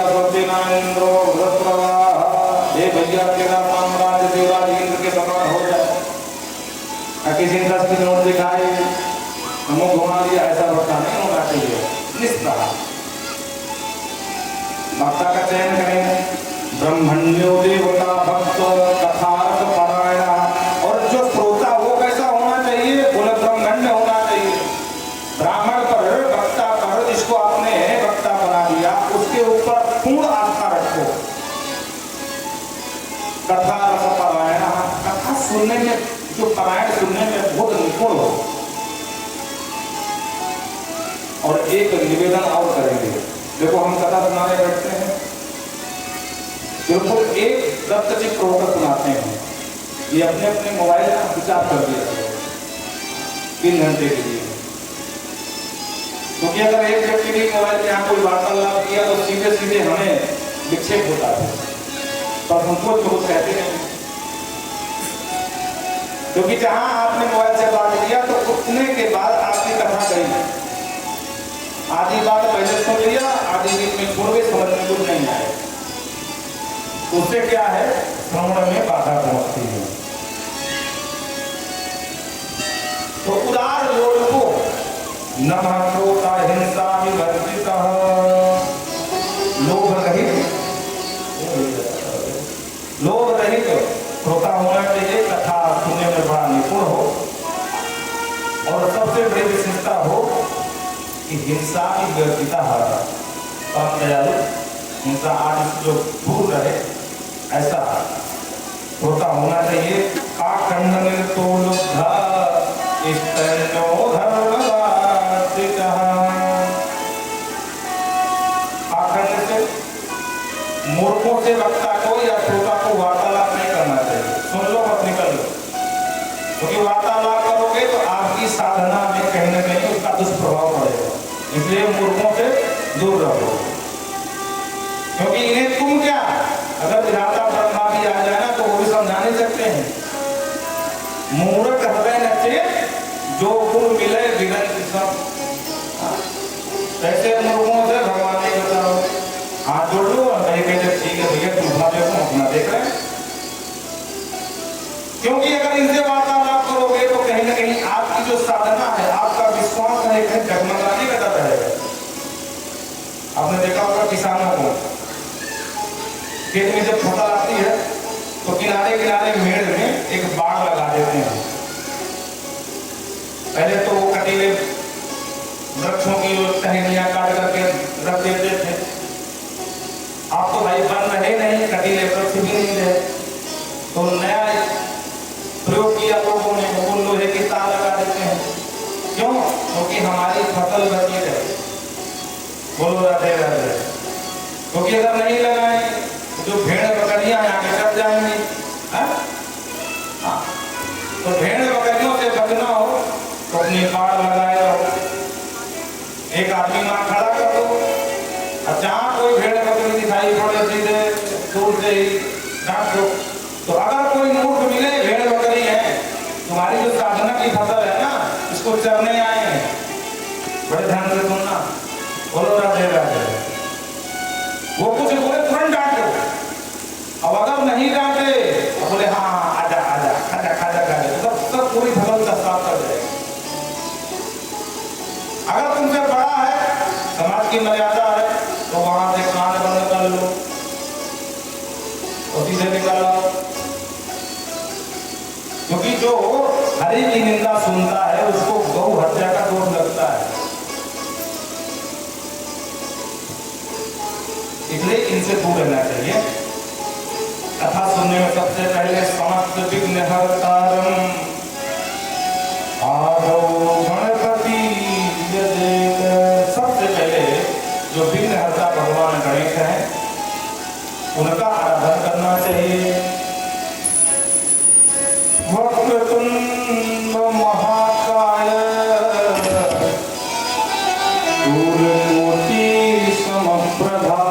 इंद्रो ये भैया तेरा साम्राज देवराज इंद्र के समान हो जाए। किसी ने 10 की नोट दिखाए मुंह घुमा दिया, ऐसा वक्ता नहीं होना चाहिए। निष्प्रह वक्ता का चयन करें। ब्रह्मण्यो देवता भक्त कथार्थ परायण, और जो श्रोता वो कैसा होना चाहिए? बोले ब्रह्मण्य होना चाहिए। ब्राह्मण पर, वक्ता पर, जिसको आपने वक्ता बना दिया उसके ऊपर पूर्ण आस्था रखो। कथार्थ परायण, कथा सुनने में, जो परायण सुनने में बहुत निपुण हो। और एक निवेदन और करेंगे, देखो हम कथा सुनाने बैठते हैं, बिल्कुल एक दत्तचित्त होकर सुनाते हैं। ये अपने अपने मोबाइल का विचार कर दिया 3 घंटे के लिए, क्योंकि अगर एक व्यक्ति भी मोबाइल में यहाँ कोई वार्तालाप किया तो सीधे सीधे हमें विक्षेप होता है, पर हमको तो कुछ कहते नहीं। क्योंकि जहां आपने मोबाइल से बात किया तो उठने के बाद आपकी कथा गई, आधी बात पहले सुन लिया, आधी बीच में छोड़ के समझ में कुछ नहीं आए, उससे क्या है? श्रवण में बाधा पहुंचती है। तो उदार लोग को नमः क्रोधा हिंसा विवर्जित, लोभ रहित, लोभ रहित श्रोता होना चाहिए। कथा सुनने में बड़ा निपुण हो, और सबसे बड़ी विशेषता हो कि हिंसा की विवर्जिता, परम दयालु, हिंसा आदि जो दूर रहे, ऐसा श्रोता होना चाहिए। काखंड निर्तोलुब्धा स्तनो धर्मवासितः, काखंड से, मूर्खों से वक्ता को या श्रोता को वार्तालाप नहीं करना चाहिए। सुन लो मत निकल लो, क्योंकि वार्तालाप करोगे तो आपकी साधना में कहीं ना कहीं उसका दुष्प्रभाव पड़ेगा। इसलिए मूर्खों से दूर रहो, क्योंकि इन्हें तुम क्या, अगर विधाता ब्रह्मा भी आ जाए ना तो वो भी समझा नहीं सकते हैं। मूर्ख हृदय नचे जो गुण मिले विरंत सब, ऐसे मूर्खों से भगवान ने बताओ हाथ जोड़ लो और कहीं कहते ठीक है भैया तुम अपना देखो, अपना देख रहे हैं। क्योंकि अगर इनसे वार्तालाप करोगे तो कहीं ना कहीं आपकी जो साधना है, आपका विश्वास है, कहीं डगमगाने का डर रहेगा। आपने देखा होगा किसानों को खेत में जब फसल आती है तो किनारे किनारे मेड़ में एक बाड़ लगा देते हैं। पहले तो वो कटीले वृक्षों की टहनियां काट करके रख देते थे। आप तो भाई बन रहे नहीं, कटीले वृक्ष भी नहीं रहे, तो नया प्रयोग किया लोगों ने, वो लोहे की तार लगा देते हैं। क्यों? क्योंकि हमारी फसल बची रहे। बोलो राधे राधे। क्योंकि अगर नहीं लगाए जो भेड़ बकरियां आगे चढ़ जाएंगी, तो भेड़ बकरियों से बचना हो तो अपनी बाड़ लगाए रहो। एक आदमी वहां खड़ा कर दो, और जहां कोई भेड़ बकरी दिखाई पड़े सीधे दूर से ही डांट दो। तो अगर कोई मूर्ख मिले भेड़ बकरी है, तुम्हारी जो साधना की फसल है ना, इसको चरने आए हैं, बड़े ध्यान से सुनना। बोलो राधे राधे। वो कुछ बोले तुरंत डांट दो, अब अगर नहीं डांटे तो बोले हाँ आजा आजा खाजा खाजा खाजा, तो सब पूरी फसल साफ कर जाएगी। अगर तुमसे बड़ा है, समाज की मर्यादा है, तो वहां से कान बंद कर लो, उसी से निकालो। क्योंकि जो हरि की निंदा सुनता है उसको गौ हत्या का दोष लगता है। इसलिए इनसे दूर रहना चाहिए। कथा सुनने में सबसे पहले समस्त विघ्न हरतारम आदौ गणपति, सबसे पहले जो विघ्न हरता भगवान गणेश हैं, उनका आराधन करना चाहिए। वक्रतुंड महाकाय सूर्यकोटि समप्रभा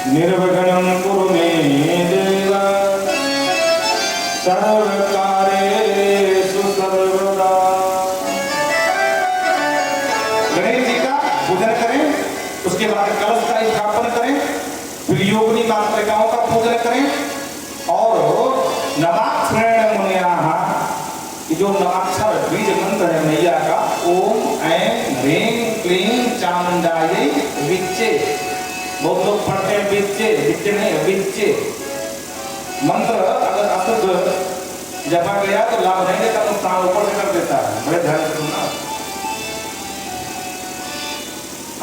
निर्विघ्नं कुरु मे देव सर्वकार्येषु सर्वदा। गणेश जी का पूजन करें, उसके बाद कलश का स्थापन करें, फिर योगिनी मातृकाओं का पूजन करें और नवाक्षरेण मुनयः, जो नवाक्षर बीज मंत्र है मैया का, ओम ऐं ह्रीं क्लीं चामुंडायै विच्चे, बहुत लोग पढ़ते हैं विच्चे, विच्चे नहीं विच्चे मंत्र अगर अशुद्ध जपा गया तो लाभ नहीं देता, नुकसान ऊपर से कर देता है। बड़े ध्यान से सुनना।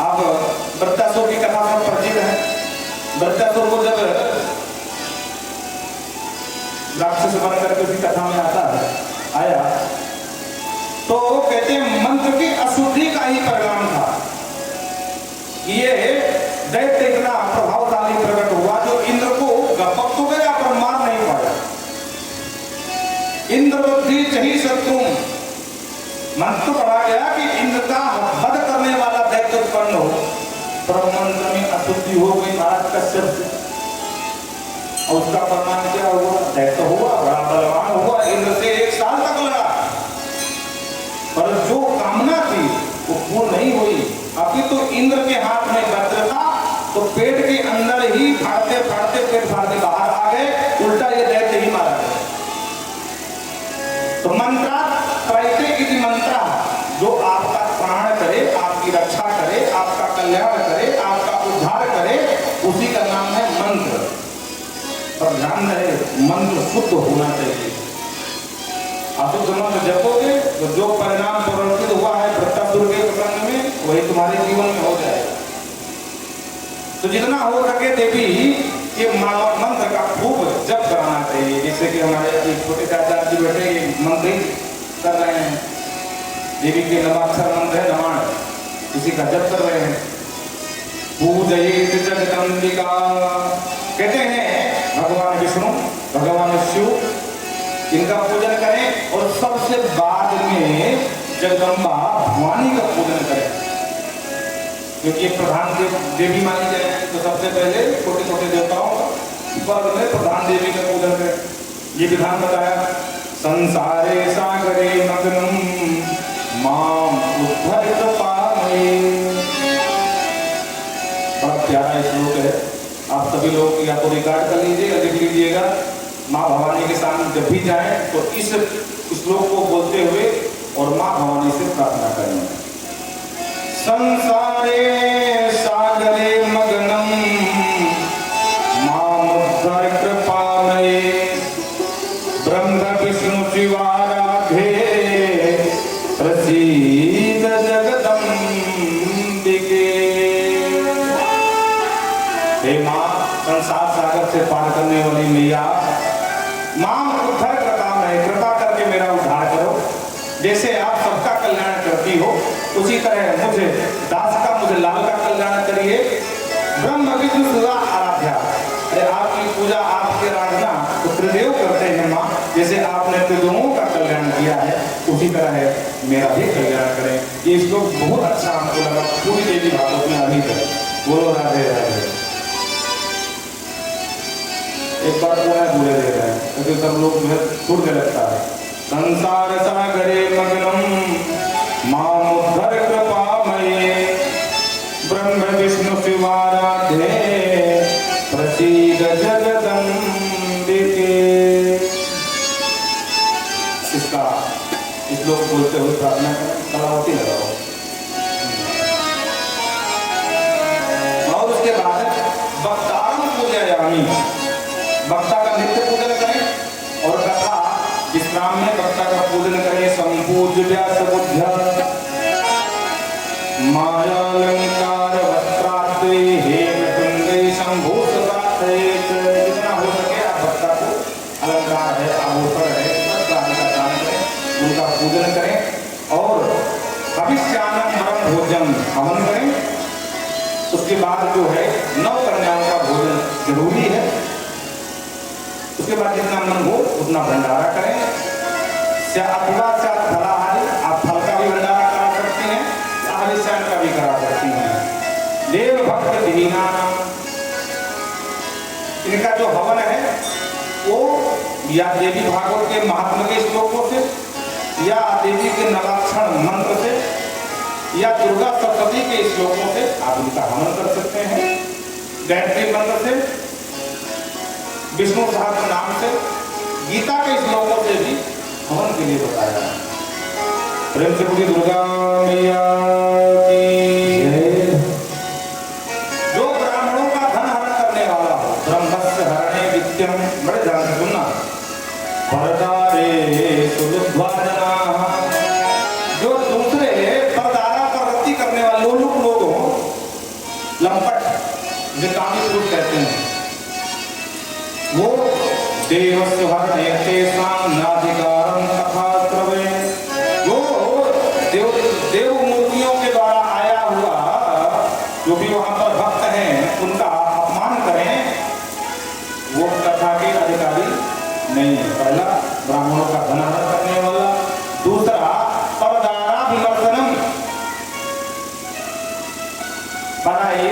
आप वृत्तासुर की कथा में परिचित है। वृत्तासुर को जब राक्षस बन करके उसकी कथा में आया तो कहते हैं मंत्र की अशुद्धि का ही परिणाम था। ये दैत्य इतना प्रभावशाली प्रकट हुआ जो इंद्र को गपक तो गया पर मार नहीं पाया। इंद्र बुद्धि चही शत्रु, मंत्र पढ़ा गया कि इंद्र का वध करने वाला दैत्य उत्पन्न हो, पर मंत्र में अशुद्धि हो गई महाराज कश्यप से। और उसका परिणाम क्या हुआ? दैत्य हुआ, बड़ा बलवान हुआ, इंद्र से 1 साल तक लड़ा, पर जो कामना थी वो पूर्ण नहीं हुई। अभी तो इंद्र के हाथ में वज्र था तो पेट के अंदर ही फाड़ते फाड़ते पेट फाड़ते बाहर आ गए, उल्टा ये दैत्य ही मारा गया। तो मंत्रा प्रयते इति मंत्रा, जो आपका प्राण करे, आपकी रक्षा करे, आपका कल्याण करे, आपका उद्धार करे, उसी का नाम है मंत्र। पर ध्यान रहे मंत्र शुद्ध होना चाहिए। अशुद्ध मंत्र जपोगे तो जो परिणाम प्रवर्तित हुआ है वृत्तासुर के प्रसंग में वही तुम्हारे जीवन में हो जाएगा। तो जितना हो सके देवी ये मंत्र का खूब जप कराना चाहिए। जैसे कि हमारे छोटे चाचा जी बैठे ये मंत्र कर रहे हैं, देवी के नवाक्षर मंत्र है नवाण, इसी का जप कर रहे हैं। पूजयेत जगदम्बिका, कहते हैं भगवान विष्णु, भगवान शिव, इनका पूजन करें और सबसे बाद में जगदम्बा भवानी का पूजन करें, क्योंकि ये प्रधान देवी मानी जाए। तो सबसे पहले छोटे छोटे देवताओं पर में प्रधान देवी का पूजन करें। ये विधान बताया। संसारे सागरे मग्नम माम उद्धर कृपामये, बड़ा प्यारा श्लोक है। आप सभी लोग या तो रिकॉर्ड कर लीजिए या लिख लीजिएगा। माँ भवानी के सामने जब भी जाएं तो इस श्लोक को बोलते हुए और माँ भवानी से प्रार्थना करें। संसारे सागरे मग्नम मामुद्धर कृपामये, ब्रह्म विष्णु शिवाराधे प्रसीद जगदम्बिके। हे माँ, संसार सागर से पार करने वाली मैया, मां उद्धार कृपा में कृपा करके मेरा उद्धार करो। जैसे आप सबका कल्याण करती हो उसी तरह मुझे दास का, मुझे लाल का कल्याण करिए। ब्रह्म विष्णु शिवा आराध्या, अरे आपकी पूजा आपकी आराधना तो त्रिदेव करते हैं माँ, जैसे आपने त्रिदेवों का कल्याण किया है उसी तरह है मेरा भी कल्याण करें। ये श्लोक बहुत अच्छा हमको लगा, पूरी देवी भागवत में अभी तक। बोलो राधे राधे। एक बार पूरा भूले दे रहे हैं क्योंकि सब लोग छूटने लगता है। संसार सागरे मग्नम मामुद्धर कृपामये, ब्रह्म विष्णु शिवाराधे प्रसीद जगदम्बिके। इसका श्लोक बोलते हुए प्रार्थना करें, कलावती लगाओ। और उसके बाद वक्तारं पूजयामि, वक्ता का नित्य पूजन करें और कथा विश्राम में वक्ता का पूजन करें। संपूज्य व्यास बुद्ध्या मायालंकार वस्त्राद्वै हेमकुंडे शंभूषत्रात्रे, जितना हो सके आप वक्ता को अलंकार है, आभूषण है, वस्त्रादि का दान करें, उनका पूजन करें और भविष्यान्नं परम भोजन हवन करें उसके बाद जो है 9 कन्याओं का भोजन जरूरी है। उसके बाद जितना मन हो उतना भंडारा करें। अथवा फलाहारी, आप फल का भी भंडारा करा सकती हैं, हरिशान का भी करा सकती हैं। देव भक्त दीना, इनका जो हवन है वो या देवी भागवत के महात्मा के श्लोकों से, या देवी के नवाक्षण मंत्र से, या दुर्गा सप्तती के श्लोकों से आप इनका हवन कर सकते हैं। गायत्री मंत्र से, विष्णु सहस्त्र नाम से, गीता के श्लोकों से भी हवन के लिए बताया है। प्रेम से पूरी दुर्गा मैया की जय। जो ब्राह्मणों का धन हरण करने वाला हो, ब्रह्मस्य हरणे विद्यम, बड़े ध्यान से सुनना, परदारे सुलुद्वाजना, जो दूसरे परदारा पर रत्ती करने वाले लोलुप लोग हो, लंपट, जो कामी पुरुष कहते हैं, वो देवस्य हरणे तेषां नाधिकारं तथा त्रवे, जो देव मूर्तियों के द्वारा आया हुआ जो भी वहां पर भक्त हैं उनका अपमान करें, वो कथा के अधिकारी नहीं है। पहला ब्राह्मणों का धन हरण करने वाला, दूसरा परदारा विमर्शनम, पराई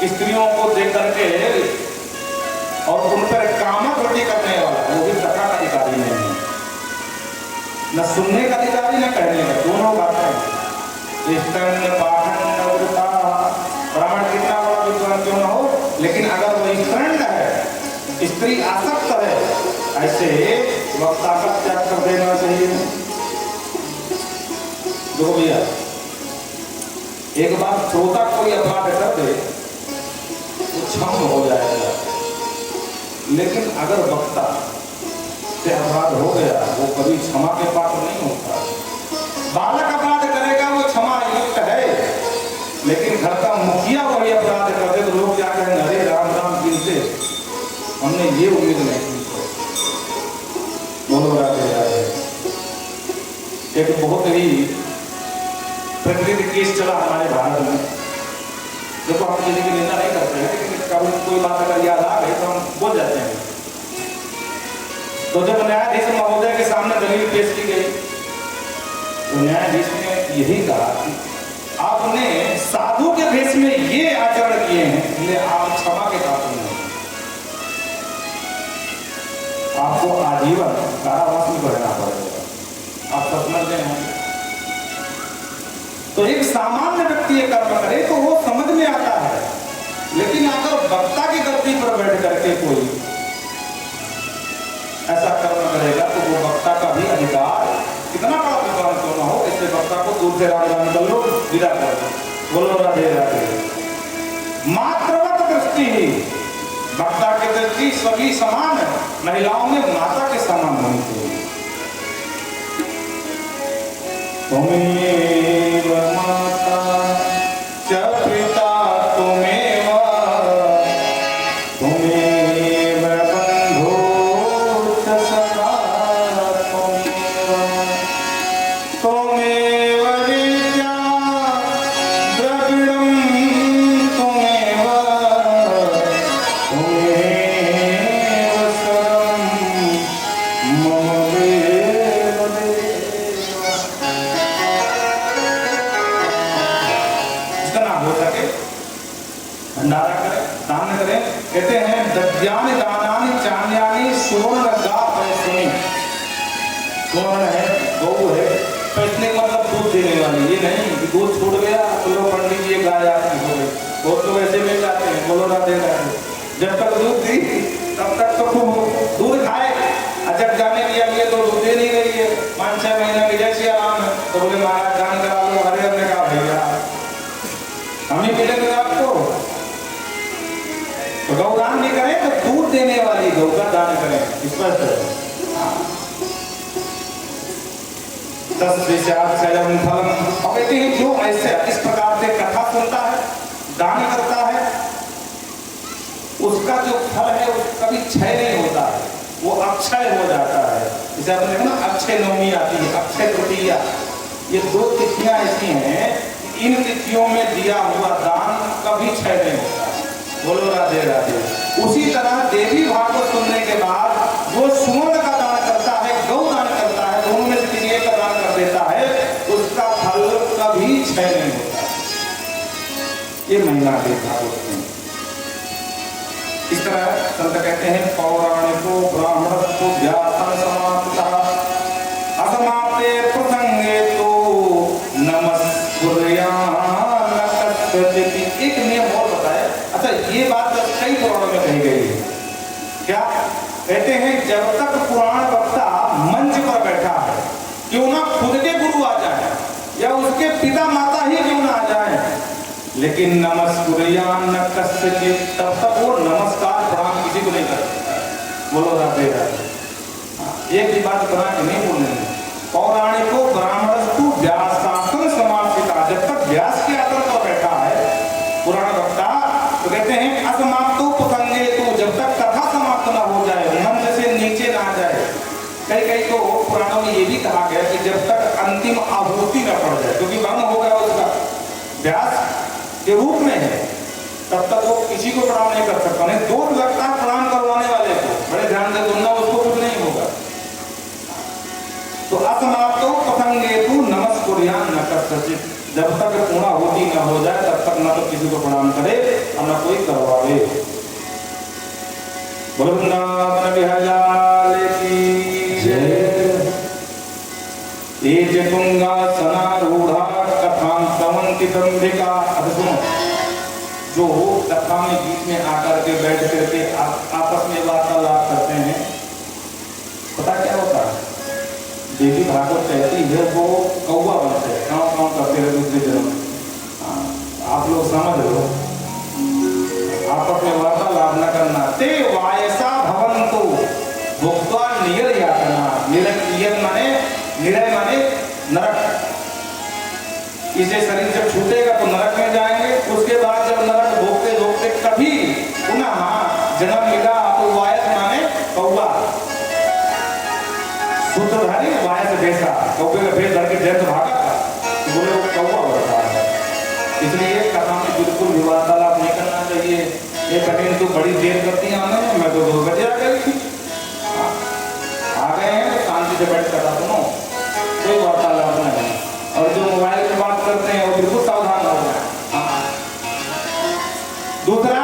स्त्रियों को देख करके और उन पर कामवृत्ति करने वाला, वो भी कथा का अधिकारी नहीं है। न सुनने का अधिकारी न कहने का, दोनों बातें। ब्राह्मण कितना बड़ा विद्वान क्यों न हो, लेकिन अगर वो स्टैंड है, स्त्री आसक्त है, ऐसे वक्ता का त्याग कर देना चाहिए। देखो भैया, एक बार श्रोता कोई अपराध कर दे तो क्षम हो जाएगा, लेकिन अगर वक्ता से अपराध हो गया वो कभी क्षमा के पात्र नहीं होता। बालक अपराध करेगा वो क्षमा युक्त है, लेकिन घर का मुखिया वही अपराध कर दे तो लोग क्या कहेंगे, अरे राम राम गिनते, हमने ये उम्मीद नहीं की। बोलो राधे राधे। एक बहुत ही प्रकृति केस चला हमारे भारत में। देखो हम किसी की निंदा नहीं करते हैं, लेकिन कभी कोई बात अगर याद आ गई तो हम बोल जाते हैं। तो जब न्यायाधीश महोदय के सामने दलील पेश की गई तो न्यायाधीश ने यही कहा कि आपने साधु के भेष में ये आचरण किए हैं, इसलिए आप क्षमा के पात्र नहीं, आपको आजीवन कारावास में बढ़ना पड़ेगा। आप सब समझ रहे हैं। तो एक सामान्य व्यक्ति ये कर्म करे तो वो समझ में आता है, लेकिन अगर वक्ता की गद्दी पर बैठ करके कोई ऐसा कर्म करेगा तो वो वक्ता का भी अधिकार, कितना बड़ा विद्वान क्यों न हो, इससे वक्ता को दूर से राम कर लो, विदा कर दो। बोलो राधे राधे। मातृवत दृष्टि ही, वक्ता की दृष्टि सभी समान है, महिलाओं में माता के समान होनी चाहिए। तुमेव माता च पिता तुमेव, तुमेव बंधु च सखा तुमेव, तुमेव विद्या द्रविणं तुमेव, तुमेव सर्वं मम देव देव। जितना हो सके भंडारा करें, दान करें। कहते हैं दद्यानि दानानि चान्यानि सुवर्ण गावैसुनि। सुवर्ण है, गौ है, पैसने मतलब दूध देने वाली, ये नहीं कि दूध छूट गया तो लो पंडित जी गाय आपकी हो गई, बहुत लोग ऐसे मिल जाते हैं। बोलो राधे राधे। जब तक दूध दी तब तक तो खूब दूध खाए, जब जाने की अब ये तो दूध दे नहीं रही है, 5-6 महीने की जैसी आराम है, तो बोले महाराज दान करा लो। हरिहर ने कहा भैया हम ही मिलेंगे आपको, तो गौदान भी करें तो दूध देने वाली गौ का दान करें, स्पष्ट है। अब कहते हैं जो ऐसे इस प्रकार से कथा सुनता है, दान करता है, उसका जो फल है वो कभी क्षय नहीं होता है, वो अक्षय हो जाता है। जैसे आपने देखा ना, अक्षय नवमी आती है, अक्षय तृतीया, ये 2 तिथियां ऐसी हैं, इन तिथियों में दिया हुआ दान कभी क्षय नहीं होता। बोलो राधे राधे। उसी तरह देवी भागवत सुनने के बाद जो सुवर्ण का दान करता है, गौ दान करता है, दोनों में से किसी एक का दान कर देता है, उसका फल कभी क्षय नहीं होता। ये महिमा है भागवत में। इस तरह संत कहते हैं पौराणिको ब्राह्मणस्तु व्यासन समाप्तः असमाप्ते प्रसंगे तो नमस्कुर्यान्न कस्यचित्। एक नियम और बताए। अच्छा, ये बात कई पुराणों में कही गई है। क्या कहते हैं? जब तक पुराण वक्ता मंच पर बैठा है, क्यों ना खुद के गुरु आ जाए या उसके पिता माता ही क्यों ना आ जाए, लेकिन नमस्कुर्यान्न कस्यचित्, तब तक वो नमस्कार प्रणाम किसी को नहीं कर सकता। बोलो राधे राधे। एक भी बात बना के नहीं बोलने। पौराणिको ब्राह्मणस्तु व्यासासन समाप्तिता। जब तक व्यास के आसन पर बैठा है पुराण वक्ता, तो कहते हैं असमाप्तो प्रसंगे तो, जब तक कथा समाप्त न हो जाए, मंच से नीचे ना जाए। कई कई तो पुराणों में ये भी कहा गया कि जब तक अंतिम आहुति न पड़ जाए, क्योंकि वर्ण हो गया उसका व्यास के रूप में है, तब तक वो किसी को प्रणाम नहीं कर सकता। नहीं, दोष लगता है प्रणाम करवाने वाले को, बड़े ध्यान से सुनना, उसको कुछ नहीं होगा। तो असमाप्तो प्रसंगेतु नमस्कुर्यान्न कस्यचित्। जब तक पूर्णाहुति न हो जाए तब तक न तो किसी को प्रणाम करे और न कोई करवावे। वृंदावन विहार की जय। ये तुंगा सनारूढ़ा कथां श्रवन्ति चंद्रिका। अब सुनो, जो कथा में बीच में आकर के बैठ करके आपस में वार्तालाप करते हैं, पता क्या होता है? देवी भागवत कहती है वो कौवा बनते हैं, काम काम करते रहे दूसरे जन्म। आप लोग समझ लो, आपस में वार्तालाप न करना। ते वायसा भवन्तु भुक्त्वा नियर यातना। नियर माने, निरय माने नरक। इसे शरीर जब छूटेगा तो नरक में जाएंगे। उसके बाद जब नरक भोगते भोगते कभी पुनः जन्म मिला तो वायस माने कौवा, सूत्रधारी वायस भेसा, कौवे का भेष धर के जैसे भागा था, तो बोले वो कौवा होता है। इसलिए कथा में बिल्कुल भी वार्तालाप नहीं करना चाहिए। ये कठिन तो बड़ी देर करती है आने में, मैं तो 2 बजे आ गई। आ गए हैं तो शांति से बैठ कथा सुनो, कोई वार्तालाप नहीं। और जो मोबाइल में बात करते हैं वो बिल्कुल सावधान हो जाए। दूसरा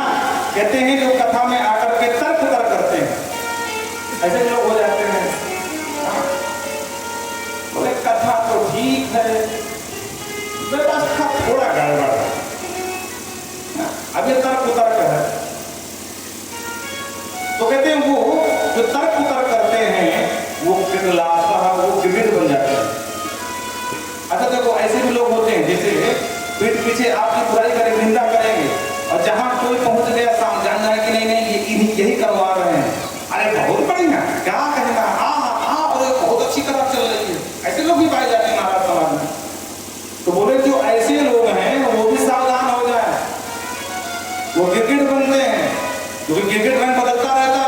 कहते हैं जो कथा में आकर के तर्क करते हैं, ऐसे लोग हो जाते हैं। बोले कथा तो ठीक है, व्यवस्था थोड़ा गड़बड़ है। अब ये तर्क है, तो कहते हैं वो जो तर्क करते हैं वो गिरगिट बन जाते हैं। अच्छा देखो, ऐसे भी लोग होते हैं जैसे पीठ पीछे आपकी बुराई करेंगे, निंदा करेंगे, और जहां कोई पहुंच गया सामने जान जाए कि नहीं नहीं यही करवा रहे हैं, अरे बहुत बढ़िया, क्या कहना, अरे बहुत अच्छी कथा चल रही है। ऐसे लोग भी पाए जाते हैं महाराज समाज में। तो बोले जो ऐसे लोग हैं वो भी सावधान हो जाए, वो गिरगिट बनते हैं, क्योंकि गिरगिट रंग बदलता रहता है।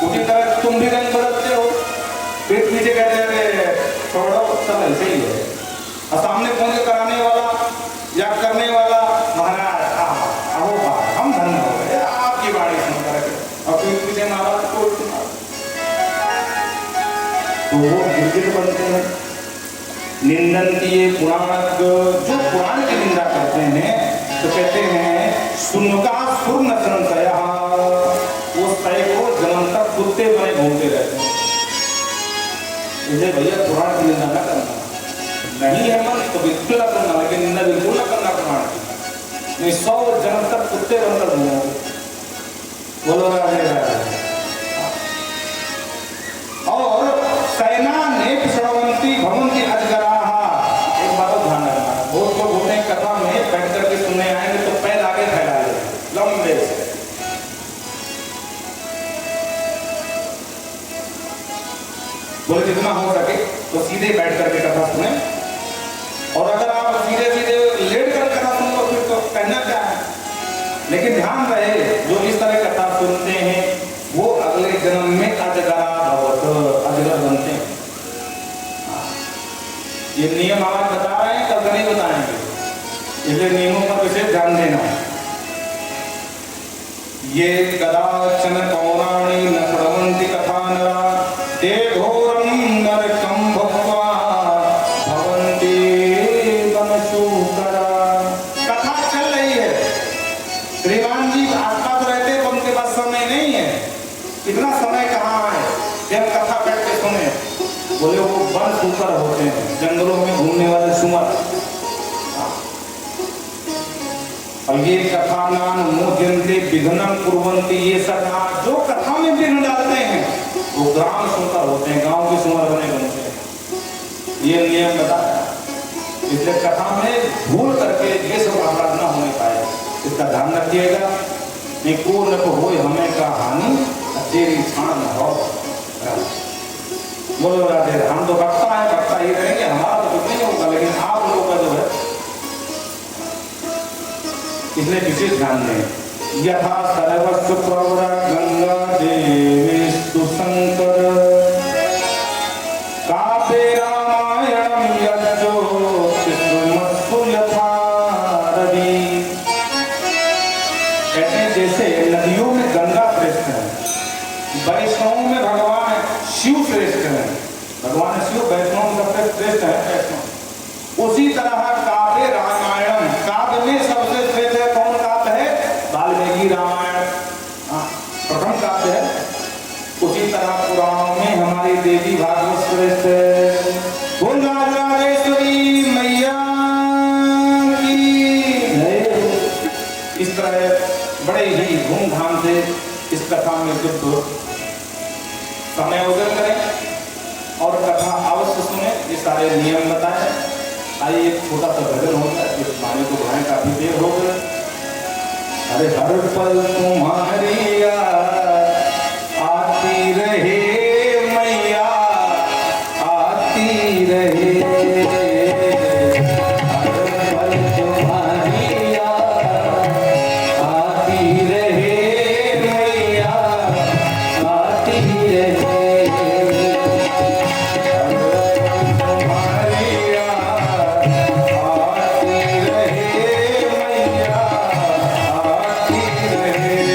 उसी तरह तुम भी रंग बदलते हो। पीठ पीछे कहते हैं छोड़ो, सब ऐसे ही है। और सामने पहुंच के कराने वाला या करने वाला, महाराज अहो हम धन्य हो गए आपकी बाड़ी सुन करके, और पीठ पीछे महाराज को तो वो गिरगिट बनते हैं। निंदन्ति पुराण, जो पुराण की निंदा करते हैं तो कहते हैं सुनका सुर्ण संशय, वो सैकड़ों जन्म तक कुत्ते बने घूमते रहते हैं। इसे भैया पुराण की निंदा न करना, नहीं है मन तो बिल्कुल न करना, लेकिन निंदा बिल्कुल न करना पुराण की। नहीं 100 जन्म तक कुत्ते बनकर घूमोगे। बोलो राधे राधे। और सेना नेप श्रवंती भवंती अजगराहा। एक बात ध्यान रखना, बहुत लोग होते हैं कथा में बैठ करके सुनने आएंगे तो पैर आगे फैला लेंगे लंबे से। बोले जितना हो सके तो सीधे बैठ करके कथा सुने, और अगर आप सीधे सीधे लेट कर कथा सुन लो फिर तो कहना क्या है। लेकिन ध्यान रहे, जो इस तरह कथा सुनते हैं वो अगले जन्म में अजगरा भवत, अजगर बनते हैं। ये नियम आप बता रहे हैं, कब नहीं बताएंगे। इसलिए नियमों पर विशेष ध्यान देना। ये कदाचन पौराणी न प्रवन्ति कथा नरा ते घोरं नरकं भुक्त्वा भवन्ति वनशूकरा। कथा चल रही है, श्रीमान जी आसपास रहते हैं, उनके पास समय नहीं है। इतना समय कहाँ है जब कथा बैठ के सुने? बोले वो वन शूकर होते हैं, जंगलों में घूमने वाले सुमर। और ये कथा नाम मोद्यन्ते विघ्नं कुर्वन्ति, ये सब जो कथा में विघ्न डालते हैं वो ग्राम सुमर होते हैं, गांव के सुमर बने बनते हैं। ये नियम बताया, इसलिए कथा में भूल करके ये सब अपराध न होने पाए, इसका ध्यान रखिएगा। को न हो हमें का हानि तेरी छान हो। बोलो राधे। हम तो भक्ता है, भक्ता ही रहेंगे, हमारा तो कुछ नहीं होगा, लेकिन आप लोगों का जो है इसलिए विशेष ध्यान दें। यथा सर्वस्व प्रवरा गंगा देवी सुशंकर काव्ये रामायणं यज्जो तिस्मत्सु यथा रवि। कहते जैसे नदियों में गंगा श्रेष्ठ है, वैष्णवों में भगवान शिव श्रेष्ठ है, भगवान शिव वैष्णव सबसे श्रेष्ठ है वैष्णव। उसी तरह काव्य रामायण, काव्य में सबसे श्रेष्ठ है कौन काव्य है? वाल्मीकि रामायण प्रथम काव्य है। उसी तरह पुराणों में हमारी देवी भागवत श्रेष्ठ है। बोल राजेश्वरी मैया की जय। इस तरह बड़े ही धूमधाम से इस कथा में युक्त समय उदय करें और कथा अवश्य सुने। ये सारे नियम बताएं। आइए एक छोटा सा भजन होता है, इस गाने को गाएं, काफी देर हो गए। अरे हर पल तुम्हारी आती रहे मैया, आती रहे। Hey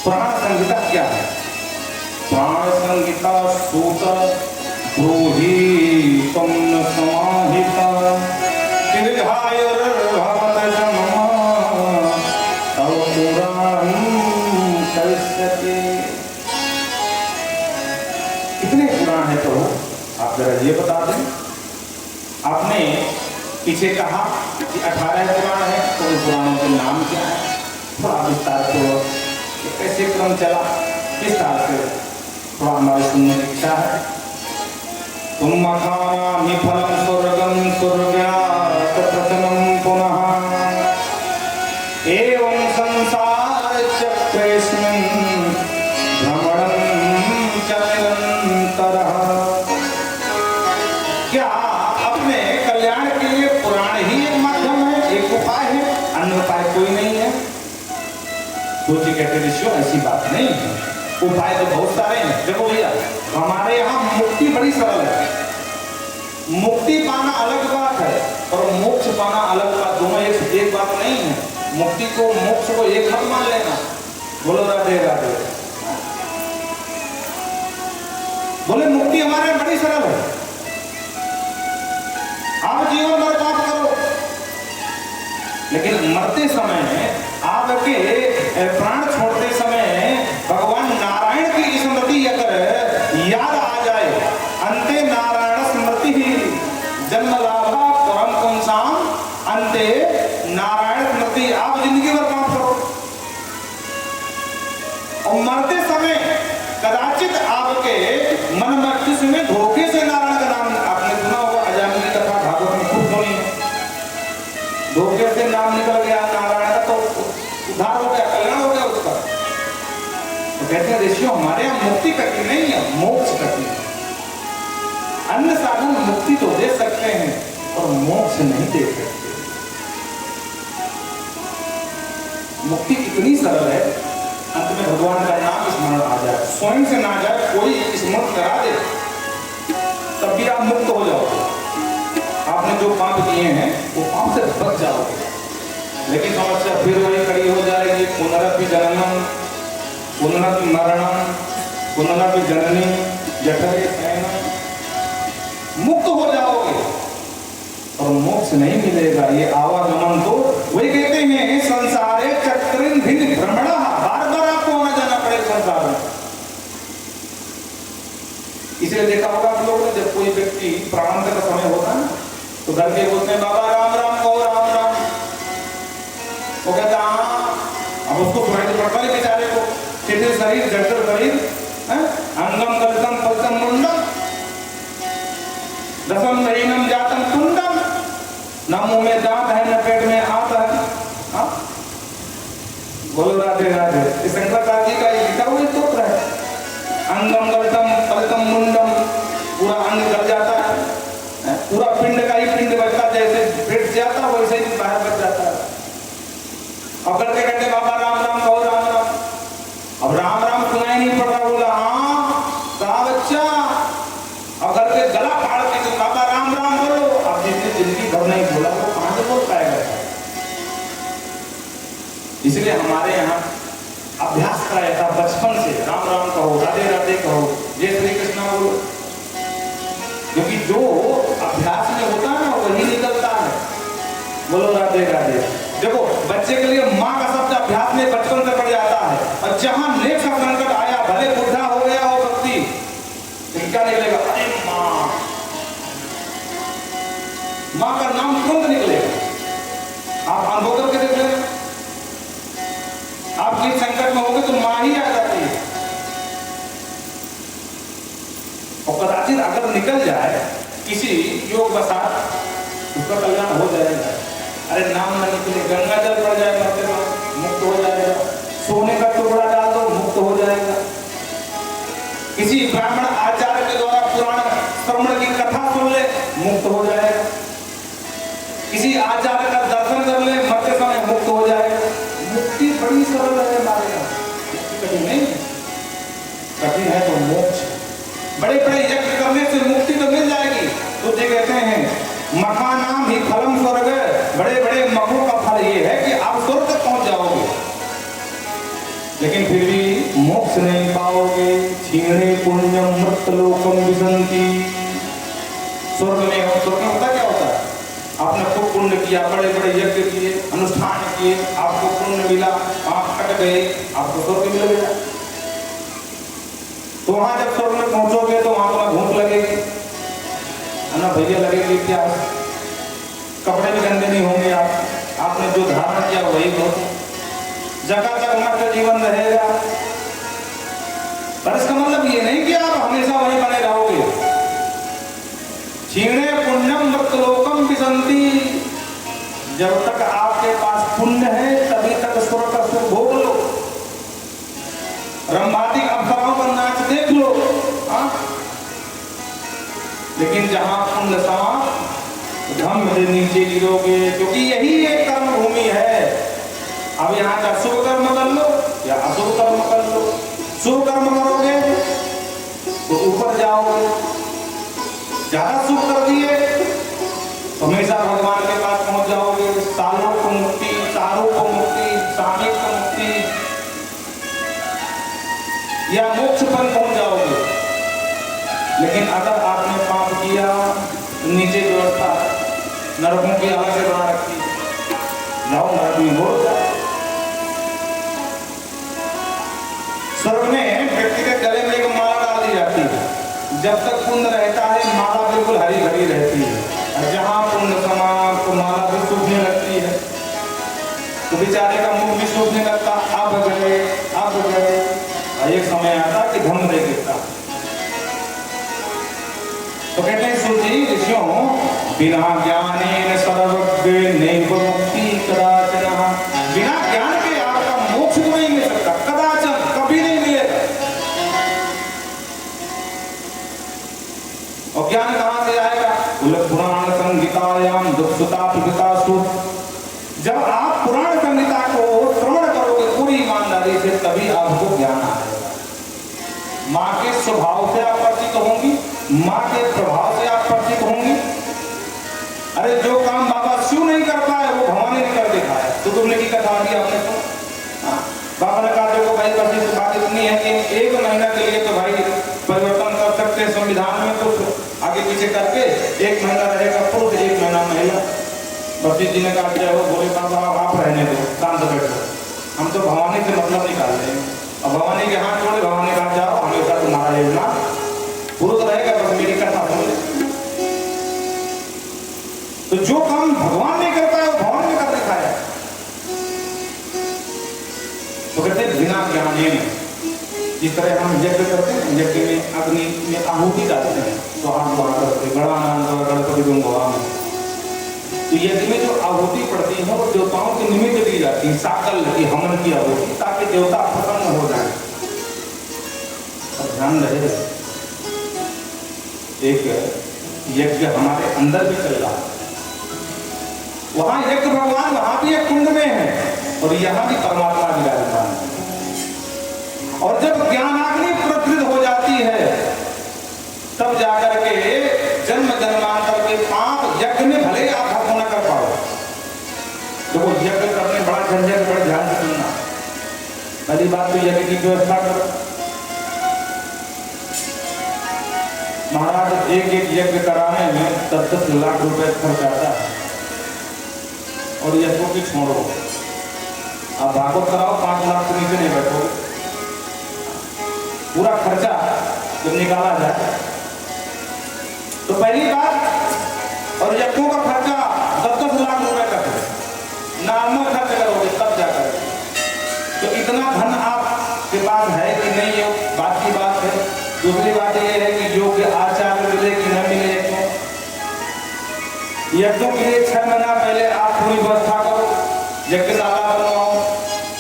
प्राण संहिता क्या है? प्राण संहिता सूत ब्रूहि त्वं न समाहिता दीर्घायुर्भवत जन्म तव पुराणं करिष्यते। कितने पुराण है तो आप जरा ये बता दें। आपने पीछे कहा कि 18 पुराण है, तो उन पुराणों के नाम क्या है? थोड़ा विस्तार पूर्वक कैसे क्रम चला, किस तरह से थोड़ा हमारी सुनने की इच्छा है। तुम मखानामि फलं स्वर्गं स्वर्गात् प्रथमं पुनः एवं संसार चक्रेऽस्मिन् भ्रमणं च निरन्तरः। क्या अपने कल्याण के लिए पुराण ही एक माध्यम है, एक उपाय है, अन्य उपाय कोई नहीं है? तो जी कहते ऋषियों ऐसी बात नहीं है, उपाय तो बहुत सारे हैं। देखो भैया, हमारे यहाँ मुक्ति बड़ी सरल है। मुक्ति पाना अलग बात है और मोक्ष पाना अलग बात, दोनों एक बात नहीं है। मुक्ति को मोक्ष को एक मत मान लेना। बोलो राधे राधे। बोले मुक्ति हमारे बड़ी सरल है, आप जीवन भर पाप करो, लेकिन मरते समय आपके प्राण छोड़ते समय भगवान नारायण की स्मृति अगर याद आ जाए, अंते नारायण स्मृति ही जन्म लाभा परम पुंसाम, अंते नारायण स्मृति। आप जिंदगी भर पाप करो और मरते समय कदाचित आपके मन मस्तिष्क में धोखे से नारायण का नाम, आपने सुना होगा अजामिल की कथा भागवत में खूब सुनी है, धोखे से नाम निकल गया नारायण का, तो उद्धार हो गया, कल्याण हो गया उसका। तो कहते हैं ऋषियों हमारे यहाँ मुक्ति कठिन नहीं है, मोक्ष कठिन है। अन्य साधन मुक्ति तो दे सकते हैं और मोक्ष नहीं दे सकते। मुक्ति इतनी सरल है, अंत में भगवान का नाम स्मरण आ जाए, स्वयं से ना जाए, कोई स्मरण करा दे, तब भी आप मुक्त हो जाओगे। आपने जो पाप किए हैं वो पाप से बच जाओगे। लेकिन समस्या फिर वही खड़ी हो जाएगी, पुनरपि जननम पुनरपि मरणम पुनरपि जननी जठरे शयनम। मुक्त हो जाओगे और मोक्ष नहीं मिलेगा। ये आवागमन तो वही कहते हैं संसारे चक्रिन भिन्न भ्रमणा, बार बार आपको आना जाना पड़ेगा संसार में। इसलिए देखा होगा आप लोगों ने, जब कोई व्यक्ति प्राणांत का समय होता है तो घर के बोलते हैं बाबा राम राम कहो, राम राम। वो कहता हाँ, अब उसको सुनाई तो पड़ता है बेचारे को, शिथिल शरीर जर्जर शरीर, अंगम कलतम पलतम मुंडम दसम महीनम जातम कुंडम, न मुंह में दांत है न पेट में हाथ है। बोलो राधे राधे। शंकराचार्य जी का लिखा हुआ स्तोत्र है, अंगम गलतम पलतम मुंडम, पूरा अंग गल जाता है, पूरा पिंड का ही पिंड बचता, जैसे पेट से आता वैसे ही बाहर बच जाता है। और करते कहते बाबा राम राम कहो, राम राम। अब राम राम सुनाई नहीं पड़ रहा, बोला हाँ कहा बच्चा, और घर के गला फाड़ के तो बाबा राम राम बोलो। अब जिसने जिंदगी भर नहीं बोला वो कहां से बोल पाएगा? इसलिए हमारे यहाँ अभ्यास कराया था बचपन से, राम राम कहो, राधे राधे कहो, जय श्री कृष्ण बोलो, क्योंकि जो अभ्यास में होता है ना वही निकलता है। बोलो राधे राधे। देखो बच्चे के लिए माँ का शब्द अभ्यास में बचपन से पड़ जाता है, और जहां नेक का संकट आया, भले बुढ़ा हो गया हो व्यक्ति, क्या निकलेगा? अरे माँ, माँ का नाम तुरंत निकलेगा। आप अनुभव करके देख लें, आप जिस संकट में होंगे तो माँ ही आ जाती है। और कदाचित अगर निकल जाए किसी योग वसात, उसका कल्याण हो जाएगा। अरे नाम न निकले, गंगा जल पड़ जाएगा, मुक्त हो जाएगा। सोने का टुकड़ा डाल दो, मुक्त हो जाएगा। किसी ब्राह्मण आचार्य के द्वारा पुराण श्रवण की कथा सुन ले, मुक्त हो जाएगा। किसी आचार्य का दर्शन कर ले, मरते समय मुक्त हो जाएगा। मुक्ति बड़ी सरल है हमारे यहाँ, कठिन नहीं है। कठिन है तो मोक्ष, बड़े बड़े यज्ञ करने से मुक्ति तो मिल जाएगी। तो ये कहते हैं मखानाम ही फलम स्वर्ग, बड़े बड़े मखों का फल ये है कि आप स्वर्ग तक पहुंच जाओगे। लेकिन फिर भी मोक्ष नहीं पाओगे। क्षीणे पुण्यम मृतलोकम विसंति। स्वर्ग में पता क्या होता है? आपने खूब पुण्य किया, बड़े बड़े यज्ञ किए, अनुष्ठान किए, आपको पुण्य मिला, आप कट गए, आपको स्वर्ग मिल गया। तो वहां जब स्वर्ग में पहुंचोगे तो वहां तुम्हें भूख लगेगी, है ना भैया, लगेगी प्यास, कपड़े भी गंदे नहीं होंगे, आपने जो धारण किया वही बहुत जगह तक मत जीवन रहेगा। पर इसका मतलब ये नहीं कि आप हमेशा वहीं बने रहोगे। क्षीणे पुण्यम मृतलोकम विसंति। जब तक आपके पास पुण्य है तभी तक स्वर्ग का सुख भोग लो, रंभादिक अप्सराओं का नाच देख लो। लेकिन जहां पुण्य समाप्त, धम्म से नीचे गिरोगे, क्योंकि यही एक कर्म भूमि है। अब यहाँ का शुभ कर्म कर लो या अशुभ कर्म कर लो। शुभ कर्म करोगे तो ऊपर जाओगे, ज्यादा शुभ कर दिए तो हमेशा भगवान के पास पहुंच जाओगे। सालों को मुक्ति, चारों को मुक्ति, सामिक को मुक्ति या मोक्ष पर पहुंच जाओगे। लेकिन अगर आपने पाप किया, नीचे व्यवस्था नरकों की अलग से बना रखी, जाओ नरक में हो जाओ। स्वर्ग में व्यक्ति के गले में एक माला डाल दी जाती है। जब तक पुण्य रहता है माला बिल्कुल हरी भरी रहती है, और जहां पुण्य समाप्त तो माला भी सूखने लगती है। तो बेचारे का मुंह भी सूखने लगता, अब गए अब गए। एक समय आता कि धम्म नहीं गिरता। तो कहते हैं सुधी ऋषियों, बिना ज्ञानेन सर्वज्ञ नैव मुक्ति कदाचन। बिना ज्ञान के आपका मोक्ष तो नहीं मिल सकता, कदाचन, कभी नहीं मिलेगा। और ज्ञान कहां से आएगा? पुराण संहितायाम दुष्टता पितासु। जब आप पुराण संहिता को श्रवण करोगे पूरी ईमानदारी से, तभी आपको ज्ञान आएगा। माँ के स्वभाव से आप परिचित होंगी, माँ के प्रभाव से आप परिचित होंगी। अरे जो काम बाबा शिव नहीं कर पाए वो भवानी ने कर दिखाया। तो तुमने की कथा दी आपने तो बाबा ने कहा देखो भाई, बस बात इतनी है कि 1 महीना के लिए तो भाई परिवर्तन कर सकते हैं संविधान में, कुछ आगे पीछे करके 1 महीना रहेगा पुरुष, 1 महीना महिला। बच्ची जी ने कहा चाहे वो बोले बाबा आप रहने दो, शांत बैठो, हम तो भवानी से मतलब निकाल रहे हैं। और भवानी के हाथ जोड़े, भवानी कहा जाओ हमेशा तुम्हारा योजना पुरुष रहेगा, बस मेरी कथा सुन ले। तो जो काम भगवान नहीं कर पाया वो भगवान ने कर दिखाया। तो कहते बिना ज्ञाने में, जिस तरह हम यज्ञ करते हैं, यज्ञ में अग्नि में आहुति डालते हैं, तो हम वहां करते बड़ा आनंद गणपति दूंगा में। तो यज्ञ में जो आहुति पड़ती है वो देवताओं के निमित्त दी जाती है, साकल की हवन की आहुति, ताकि देवता प्रसन्न हो जाए। और ध्यान रहे, एक यज्ञ हमारे अंदर भी चल रहा है। वहां यज्ञ भगवान वहां भी एक कुंड में है, और यहाँ भी परमात्मा विराजमान है। और जब ज्ञानाग्नि प्रज्वलित हो जाती है, तब जाकर के जन्म जन्मांतर के पाप यज्ञ में भले आप खत्म न कर पाओ। देखो यज्ञ करने बड़ा झंझट, बड़े ध्यान से सुनना। पहली बात तो यज्ञ की व्यवस्था करो। महाराज एक यज्ञ कराने में 10-10 लाख रुपए खर्च आता है। और यज्ञों की छोड़ो, आप भागवत कराओ 5 लाख से नीचे नहीं बैठोगे। पूरा खर्चा जब निकाला जाए तो पहली बात, और यज्ञों का खर्चा 10-10 लाख रुपए का है, नॉर्मल खर्च करोगे तब जाकर। तो इतना धन आपके पास है कि नहीं, ये बात की बात है। दूसरी बात ये है कि योग्य आचार्य मिले कि न मिले। यज्ञों के लिए 6 महीना पहले आप पूरी व्यवस्था करो, यज्ञशाला बनवाओ,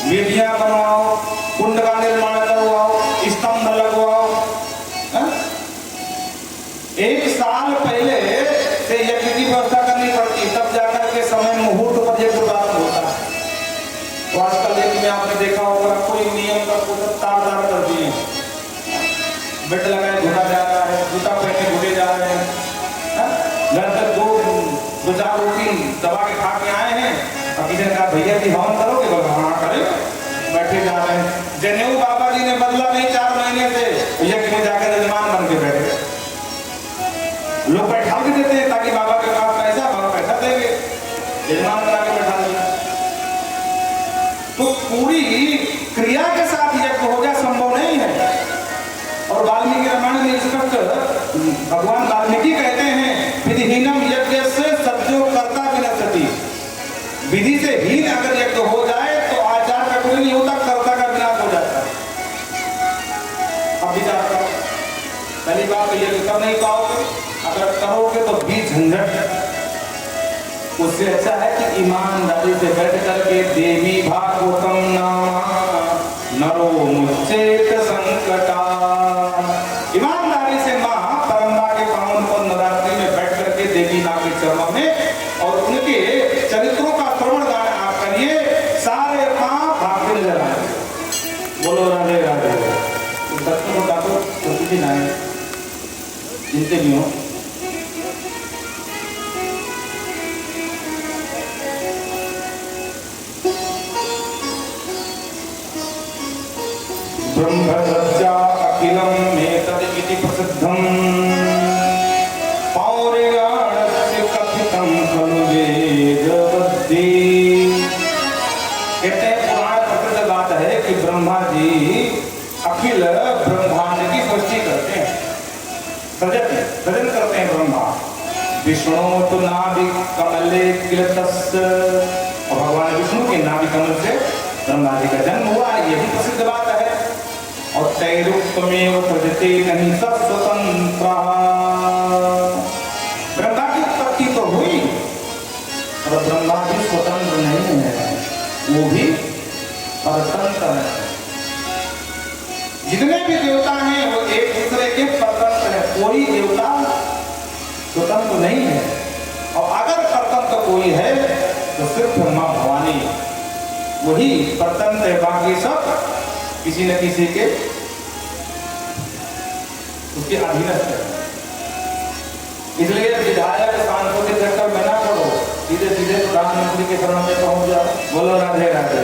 वेदियां बनवाओ, कुंड का निर्माण करवाओ, स्तंभ लगवाओ। 1 साल पहले से यज्ञ की व्यवस्था करनी पड़ती, तब जाकर के समय मुहूर्त पर यज्ञ प्रारंभ होता है। तो आजकल यज्ञ में आपने देखा होगा कोई नियम का तार कर दिए, बेड लगाए घुटा जा रहा है, जूता पहने घुटे जा रहे हैं। घर तक 2-4 रोटी दबा के खा के आए हैं, और किसी ने कहा भैया जी हवन करोगे? बोला हाँ करें, बैठे जा रहे हैं। जनेऊ बाबा जी ने तरीके से यज्ञ में जाकर यजमान बन के बैठ गए। लोग बैठा भी देते हैं ताकि बाबा के पास पैसा, बाबा पैसा देंगे, यजमान बना के बैठा दिया। तो पूरी क्रिया के साथ यज्ञ हो गया संभव नहीं है। और वाल्मीकि रामायण में स्पष्ट भगवान वाल्मीकि कहते हैं विधिहीनम यज्ञ से सद्यो कर्ता विनश्यति। विधि से हीन अगर यज्ञ हो जाए तो आचार का कोई नहीं होता, कर्ता का विनाश हो जाता है। अब विचार करो, पहली बात तो यज्ञ कर नहीं पाओगे, अगर करोगे तो भी झंझट। उससे अच्छा है कि ईमानदारी से बैठ करके देवी भागवतम नाम नरो मुच्चेत संकटा, ईमानदारी से माँ परम्बा के पावन पर नवरात्रि में बैठ करके देवी माँ के चरणों में और उनके चरित्रों का श्रवण गान आप करिए, सारे पाप भागते नजर आएंगे। बोलो राधे राधे। दर्शन को डाको किसी ना जिनसे भी हो। ब्रह्मसत्या अखिलम मेतद इति प्रसिद्धम पौराणस्य कथितम खलु वेदवद्दि। कहते हैं पुराण प्रसिद्ध बात है कि ब्रह्मा जी अखिल ब्रह्मांड की सृष्टि करते हैं, सृजन करते हैं ब्रह्मा। विष्णु तो नाभि कमले किल तस्य, और भगवान विष्णु के नाभि कमल से ब्रह्मा जी का जन्म हुआ, ये भी प्रसिद्ध बात है। और तैरुक्तमेव सृजते नहीं सब स्वतंत्र। ब्रह्मा की उत्पत्ति तो हुई और ब्रह्मा भी स्वतंत्र नहीं है, वो भी परतंत्र है। जितने भी देवता हैं वो एक दूसरे के परतंत्र है, कोई देवता स्वतंत्र नहीं है। और अगर परतंत्र कोई है तो सिर्फ मां भवानी, वही परतंत्र है, बाकी सब किसी न किसी के उसके अधीनस्थ है। इसलिए विधायक सांसद के चक्कर में ना पड़ो, सीधे सीधे प्रधानमंत्री के शरण में पहुंच जाओ। बोलो राधे राधे।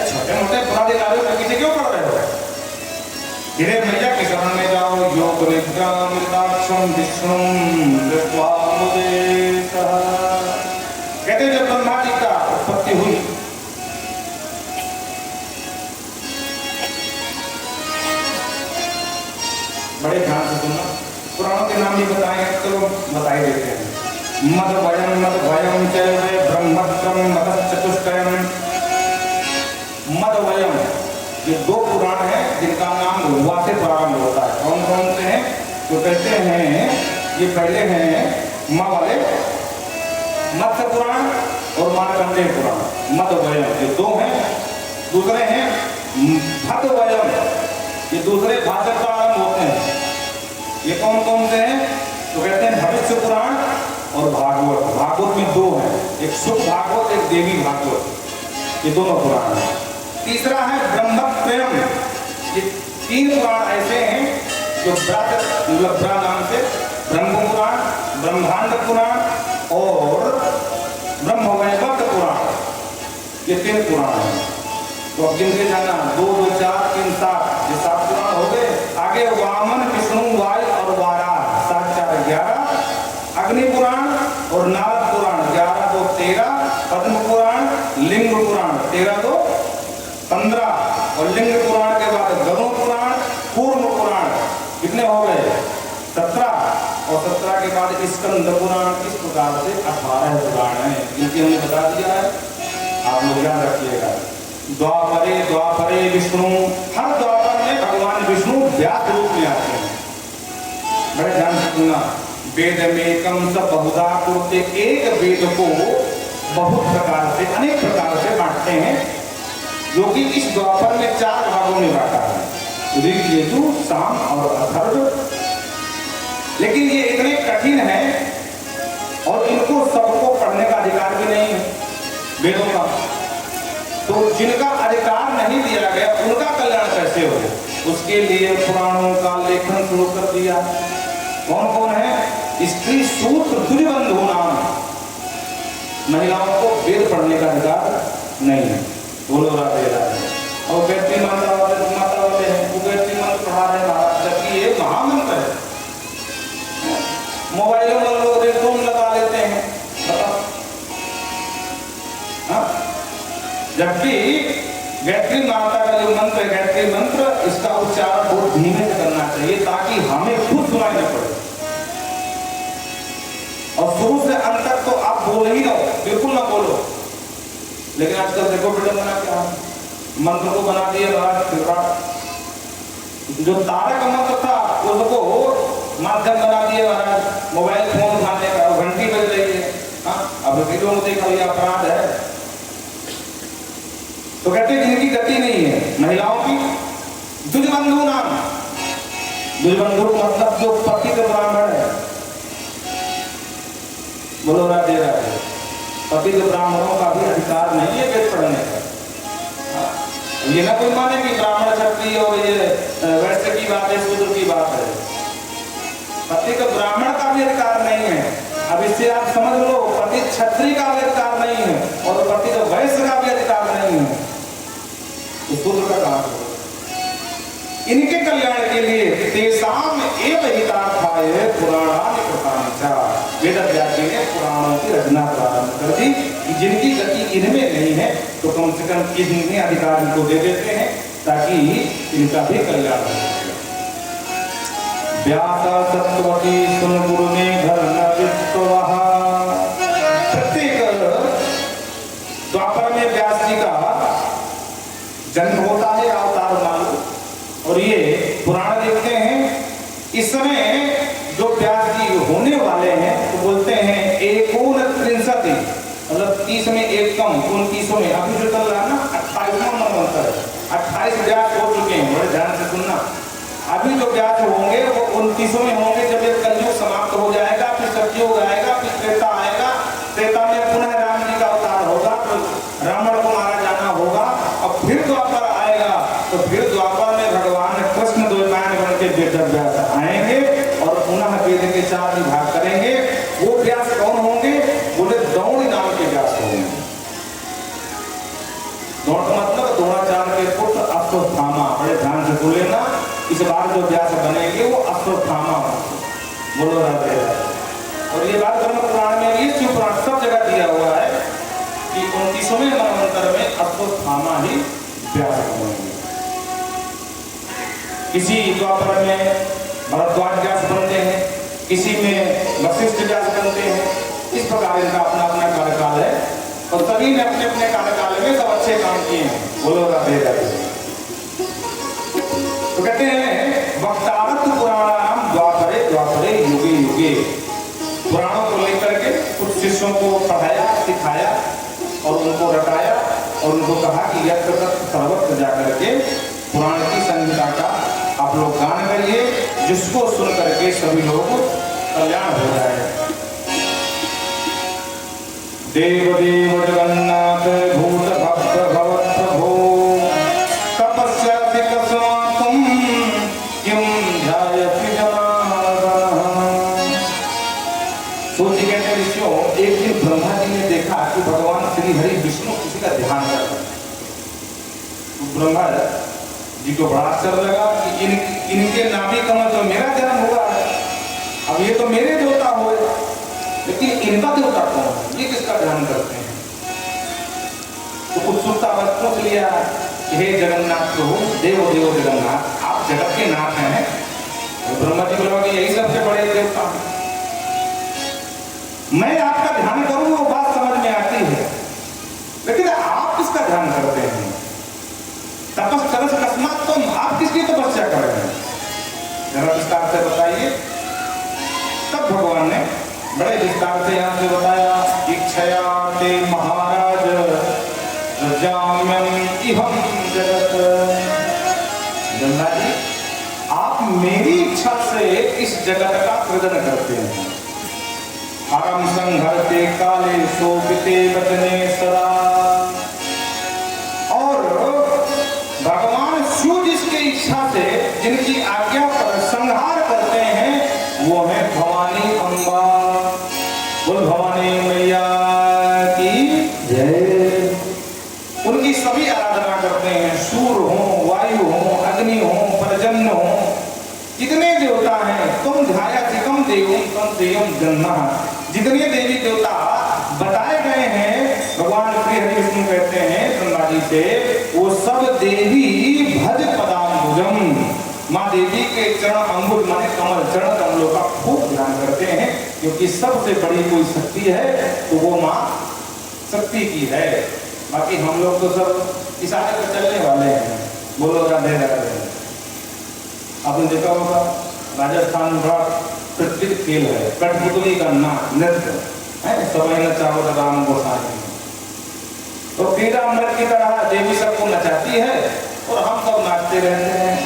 छोटे मोटे पदाधिकारियों में किसी क्यों पड़ रहे हो? धीरे मैया के शरण में जाओ। योग निद्रा मृताक्षम विष्णु कहते जब ब्रह्मा जी का उत्पत्ति हुई बड़े ध्यान से सुनना, पुराणों के नाम भी बताए तो बताए देते हैं। मदवयम मदभयम चैव ब्रह्मत्रम मदश्चतुष्टयम। मदवयम ये दो पुराण हैं जिनका नाम हुआ से प्रारंभ होता है। कौन कौन से हैं? तो कहते हैं ये पहले हैं माँ वाले मत्स्य पुराण और मार्कंडेय पुराण। मदवयम ये दो हैं। दूसरे हैं भदवयम, ये दूसरे भाषा का आरंभ होते हैं। ये कौन कौन से हैं? तो कहते हैं भविष्य पुराण और भागवत। भागवत में दो हैं, एक सुख भागवत, एक देवी भागवत, ये दोनों पुराण हैं। तीसरा है ब्रह्मत्रयम। ये तीन पुराण ऐसे हैं जो ब्रा नाम से ब्रह्म पुराण, ब्रह्मांड पुराण और ब्रह्मवैवर्त पुराण, ये तीन पुराण हैं। तो अब जिनके जाना 2, 2, 4, 3, 7 ये 7 पुराण हो गए। आगे वामन विष्णु वायु और वाराह 7, 4, 11। अग्नि पुराण और नारद पुराण 11, 2, 13। पद्म पुराण, लिंग पुराण 13, 2, 15। और लिंग पुराण के बाद गरुड़ पुराण, कूर्म पुराण कितने हो गए? 17। और 17 के बाद स्कंद पुराण। इस प्रकार से 18 पुराण हैं, इनकी हमने बता दिया है, आप लोग याद रखिएगा। द्वापरे विष्णु, हर द्वापर में भगवान विष्णु व्यास रूप में आते हैं। बड़े ध्यान से सुनना। वेद में कम स बहुधा कुरुते, एक वेद को बहुत प्रकार से अनेक प्रकार से बांटते हैं, जो कि इस द्वापर में 4 भागों में बांटा है, ऋग यजु साम और अथर्व। लेकिन ये इतने कठिन है और इनको सबको पढ़ने का अधिकार भी नहीं है वेदों का। तो जिनका अधिकार नहीं दिया गया उनका कल्याण कैसे हो? उसके लिए पुराणों का लेखन शुरू कर दिया। कौन कौन है? स्त्री सूत्र द्विबंधु नाम, महिलाओं को वेद पढ़ने का अधिकार नहीं है। बोलो राधे राधे। और व्यक्ति माता वाले हैं, वो कहते जबकि गायत्री माता का जो मंत्र है, गायत्री मंत्र, इसका उच्चारण बहुत धीमे से करना चाहिए ताकि हमें खुद सुनाई न पड़े। और शुरू से अंत तक तो आप बोल ही रहो, बिल्कुल ना बोलो। लेकिन आजकल देखो विडंबना क्या, मंत्र को बना दिए महाराज, जो तारक मंत्र था उसको माध्यम बना दिए महाराज मोबाइल फोन उठाने का, घंटी बज रही है। अब वीडियो में देखा ये अपराध है। तो कहते हैं जिनकी गति नहीं है महिलाओं की, दुर्बंधु नाम, दुर्बंधु मतलब जो पतित ब्राह्मण है, बोलो राधे राधे। पतित ब्राह्मणों का भी अधिकार नहीं है वेद पढ़ने का। ये ना कोई माने कि ब्राह्मण क्षत्रिय और ये वैश्य की बात है, शूद्र की बात है। पतित ब्राह्मण का भी अधिकार नहीं है। अब इससे आप समझ लो, पतित क्षत्रिय का भी अधिकार नहीं है और पतित वैश्य का भी अधिकार नहीं है, तो शूद्र का कहां है? इनके कल्याण के लिए तेषाम एव हितार्थाय पुराणानि कृतानि च, वेद व्यास ने पुराणों की रचना प्रारंभ कर दी कि जिनकी गति इनमें नहीं है तो कम से कम इन्हें अधिकार इनको दे देते हैं ताकि इनका भी कल्याण हो सके। व्यास सत्वती सुन गुरु ने घर न वित्तवः, प्रत्येक द्वापर में व्यास जी का जन्म होता है, अवतार मानो। और ये पुराण देखते हैं, इस समय जो व्यास जी होने वाले हैं तो बोलते हैं 39, मतलब 30 में 1 कम 29 में, अभी जो चल रहा है ना 28वां मंत्र है, 28 व्यास हो चुके हैं, बड़े ध्यान से सुनना। अभी जो व्यास होंगे वो 29 में होंगे, जब ये कलयुग समाप्त हो जाएगा, फिर सतयुग आएगा, फिर त्रेता आएगा, त्रेता में पुनः राम जी का अवतार होगा, तो रावण को मारा जाना होगा, और फिर द्वापर आएगा, तो फिर द्वापर में भगवान कृष्ण द्वैपायन बन के वेद व्यास आएंगे और पुनः वेद के 4 विभाग करेंगे। वो व्यास कौन होंगे? बोले द्रोणी नाम के व्यास होंगे। द्रोण मतलब द्रोणाचार्य के पुत्र अश्वत्थामा, बड़े ध्यान से सुन लेना। इस बार जो व्यास बनेंगे वो अश्वत्थामा होंगे, बोलो राधे राधे। और ये बात ब्रह्म पुराण में, ये शिव पुराण सब जगह दिया हुआ है कि 29वें मनवंतर में अश्वत्थामा ही व्यास बनेंगे। किसी द्वापर में भरद्वाज व्यास बनते हैं, किसी में वशिष्ठ व्यास बनते हैं। इस प्रकार इनका अपना अपना कार्यकाल है और सभी ने अपने अपने कार्यकाल में सब अच्छे काम किए हैं, बोलो राधे राधे। तो कहते हैं वक्तारत पुराणानाम द्वापरे द्वापरे युगे युगे, पुराणों को लेकर के कुछ शिष्यों को पढ़ाया, सिखाया और उनको रटाया और उनको कहा कि यत्र तत्र सर्वत्र जाकर के पुराण की संहिता का आप लोग गान करिए, जिसको सुन करके सभी लोग कल्याण हो जाए। देव देव जगन्नाथ भूत भक्त भवत् प्रभो तपस्याति कसमातुम किम ध्यायति जनार्दनः। सोचिए कहते ऋषियों, एक दिन ब्रह्मा जी ने देखा कि भगवान श्री हरि विष्णु किसी का ध्यान कर रहे हैं। तो ब्रह्मा जी को बड़ा आश्चर्य लगा कि इनके नाभि कमल तो मेरा ध्यान हुआ है, अब ये तो मेरे देवता हुए, लेकिन इनका देवता कौन है, ये किसका ध्यान करते हैं? तो उत्सुकता बस पूछ लिया, हे जगन्नाथ प्रभु, देव देव जगन्नाथ, आप जगत के नाथ हैं। तो ब्रह्मा जी बोला कि यही सबसे बड़े देवता हैं, मैं आपका ध्यान करूं वो बात समझ में आती है, लेकिन आप किसका ध्यान करते हैं? तपस्या कस्मात तुम, आप किसकी तपस्या कर रहे हैं? जरा विस्तार से बताइए। तब भगवान ने बड़े विस्तार से यहाँ से बताया, इच्छया ते महाराज रजाम्यम इहं जगत। गंगा जी, आप मेरी इच्छा से इस जगत का सृजन करते हैं। हरम संहरते काले शोभिते वचने सदा, और भगवान शिव जिसकी इच्छा से जिनकी आज्ञा पर संहार करते हैं वो है भवानी अम्बा। बोल भवानी मैया की जय। उनकी सभी आराधना करते हैं, सूर्य हो, वायु हो, अग्नि हो, पर्जन्य हो, जितने देवता हैं, तुम ध्यायातिकम देवम तम देवम जन्मः, जितने देवी देवता बताए गए हैं भगवान श्री हरि विष्णु कहते हैं ब्रह्मा जी देवी के चरण अंगुल माने कमल, चरण कमलों का खूब ध्यान करते हैं, क्योंकि सबसे बड़ी कोई शक्ति है तो वो माँ शक्ति की है। बाकी हम लोग तो सब इशारे पर चलने वाले हैं। बोलो राधे राधे। आपने देखा होगा राजस्थान में बड़ा प्रचलित खेल है कठपुतली का नृत्य है, समय नचाओ राम गोसाई। तो क्रीड़ा अमृत की तरह देवी सबको नचाती है और हम सब नाचते रहते हैं।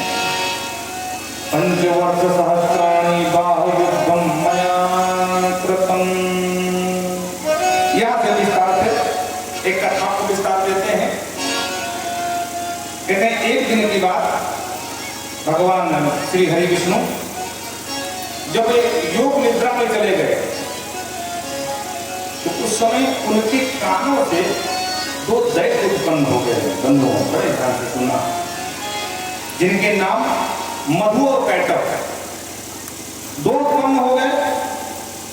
पंचवर्ष सहस्राणि बाहुयुद्धं मया कृतं। यहाँ से विस्तार से एक कथा को विस्तार देते हैं। कहते हैं एक दिन की बात, भगवान श्री हरि विष्णु जब योग निद्रा में चले गए तो उस समय उनके कानों से दो दैत्य उत्पन्न हो गए। बंधुओं बड़े ध्यान से सुना, जिनके नाम मधु और कैटव है। दो उत्पन्न हो गए।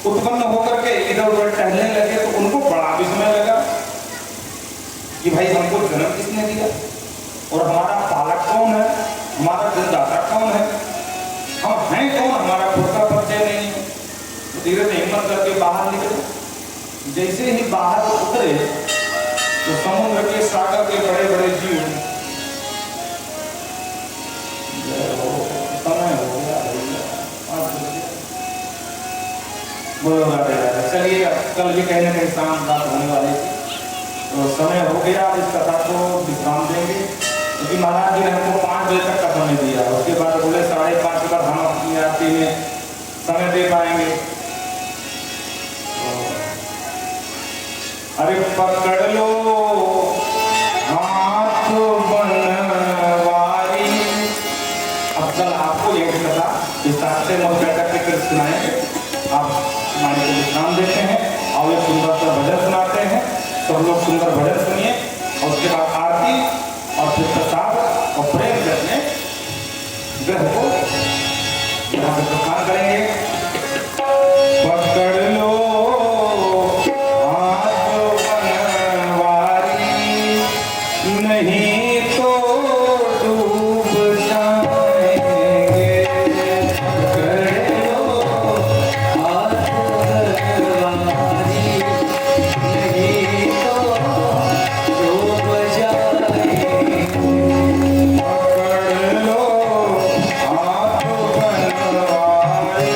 उत्पन्न होकर के इधर उधर टहलने लगे तो उनको बड़ा विस्मय लगा कि भाई हमको जन्म किसने दिया और हमारा पालक कौन है, हमारा जन्मदाता कौन है, हम हैं कौन, हमारा खुद का परिचय नहीं है। तो धीरे धीरे हिम्मत करके बाहर निकले। जैसे ही बाहर उतरे तो समुद्र के सागर के बड़े बड़े जीव, समय हो गया, चलिए कल भी कहीं ना कहीं शाम रात होने वाली थी, तो समय हो गया। इस कथा को विश्राम देंगे, क्योंकि महाराज जी ने हमको 5 बजे तक का समय दिया। उसके बाद बोले 5:30 तक हम अपनी आरती में समय दे पाएंगे। अरे पकड़ लो हाथ बनवारी। अब कल आपको यह कथा विस्तार से मत बैठक के कर सुनाएंगे। आप हमारे को विश्राम देते हैं और एक सुंदर सा भजन सुनाते हैं। सब लोग सुंदर भजन सुनिए और उसके बाद आरती और फिर प्रसाद और प्रेम से अपने ग्रह को यहाँ से प्रस्थान करेंगे। पकड़ लो नहीं तो डूब जाएंगे। पकड़ लो हाथ बनवारी, नहीं तो डूब जाएंगे। पकड़ लो हाथ बनवारी,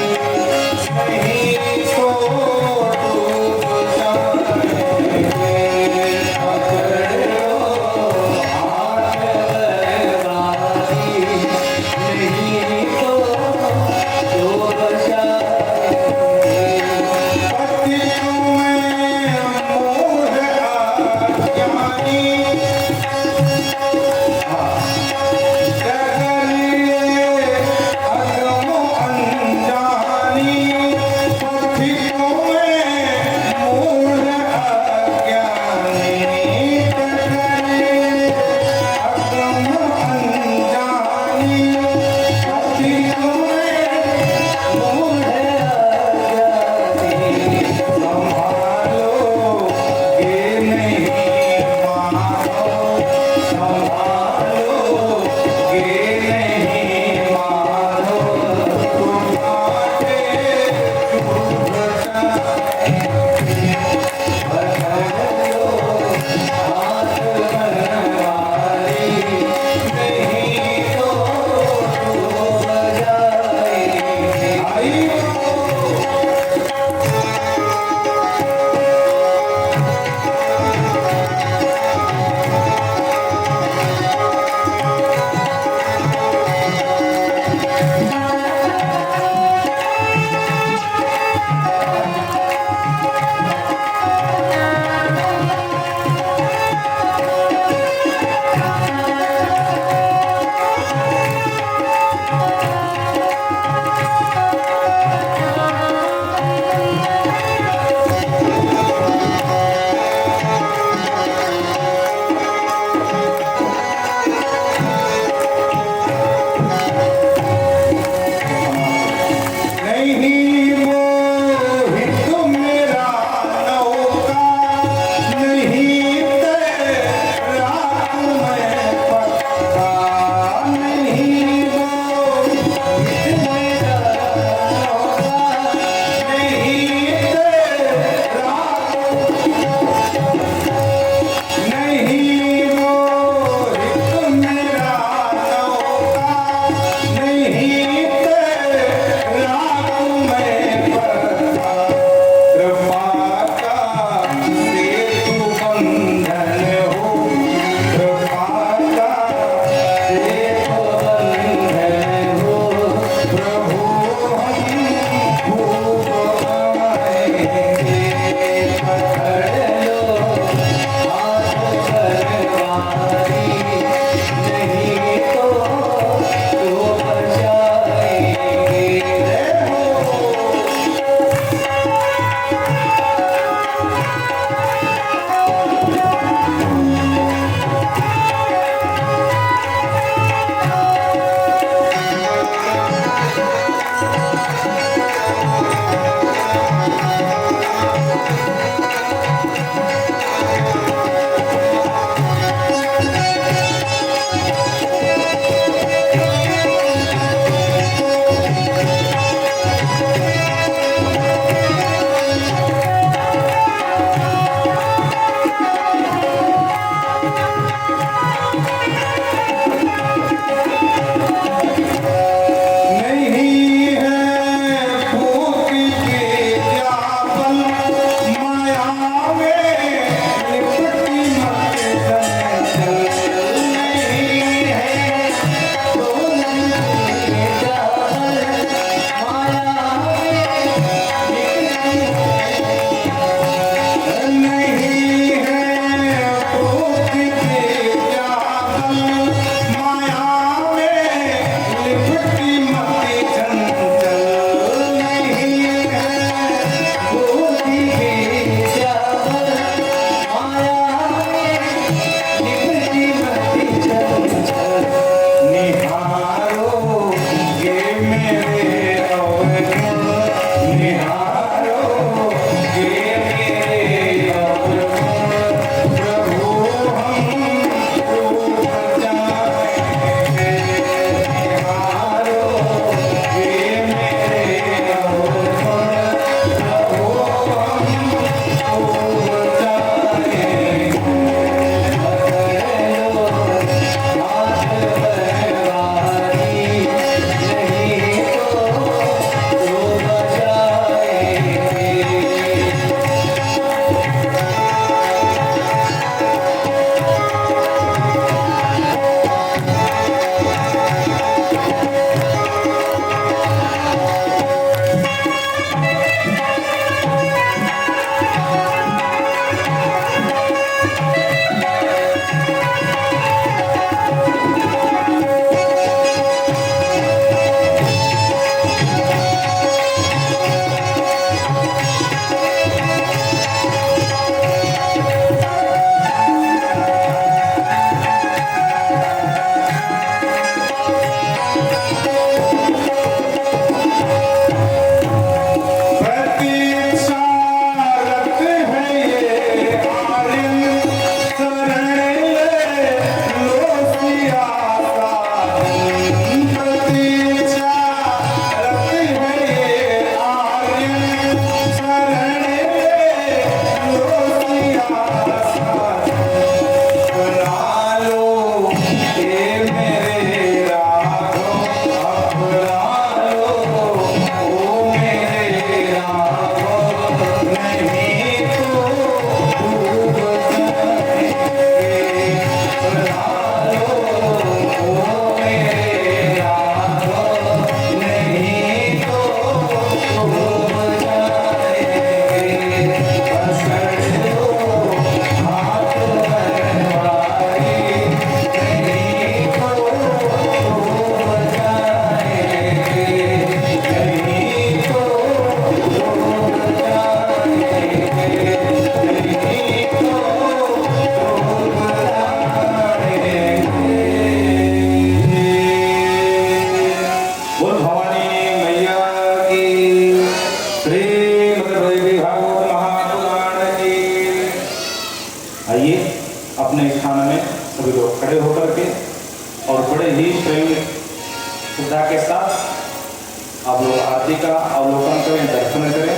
श्रद्धा के साथ आप लोग आरती का अवलोकन करें, दर्शन करें,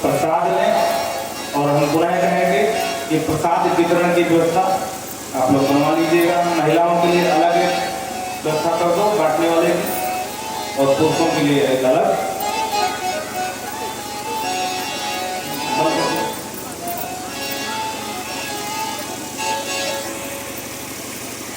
प्रसाद लें। और हम पुनः कहेंगे कि प्रसाद वितरण की व्यवस्था आप लोग बनवा लीजिएगा। महिलाओं के लिए अलग व्यवस्था कर दो बांटने वाले की, और पुरुषों के लिए एक अलग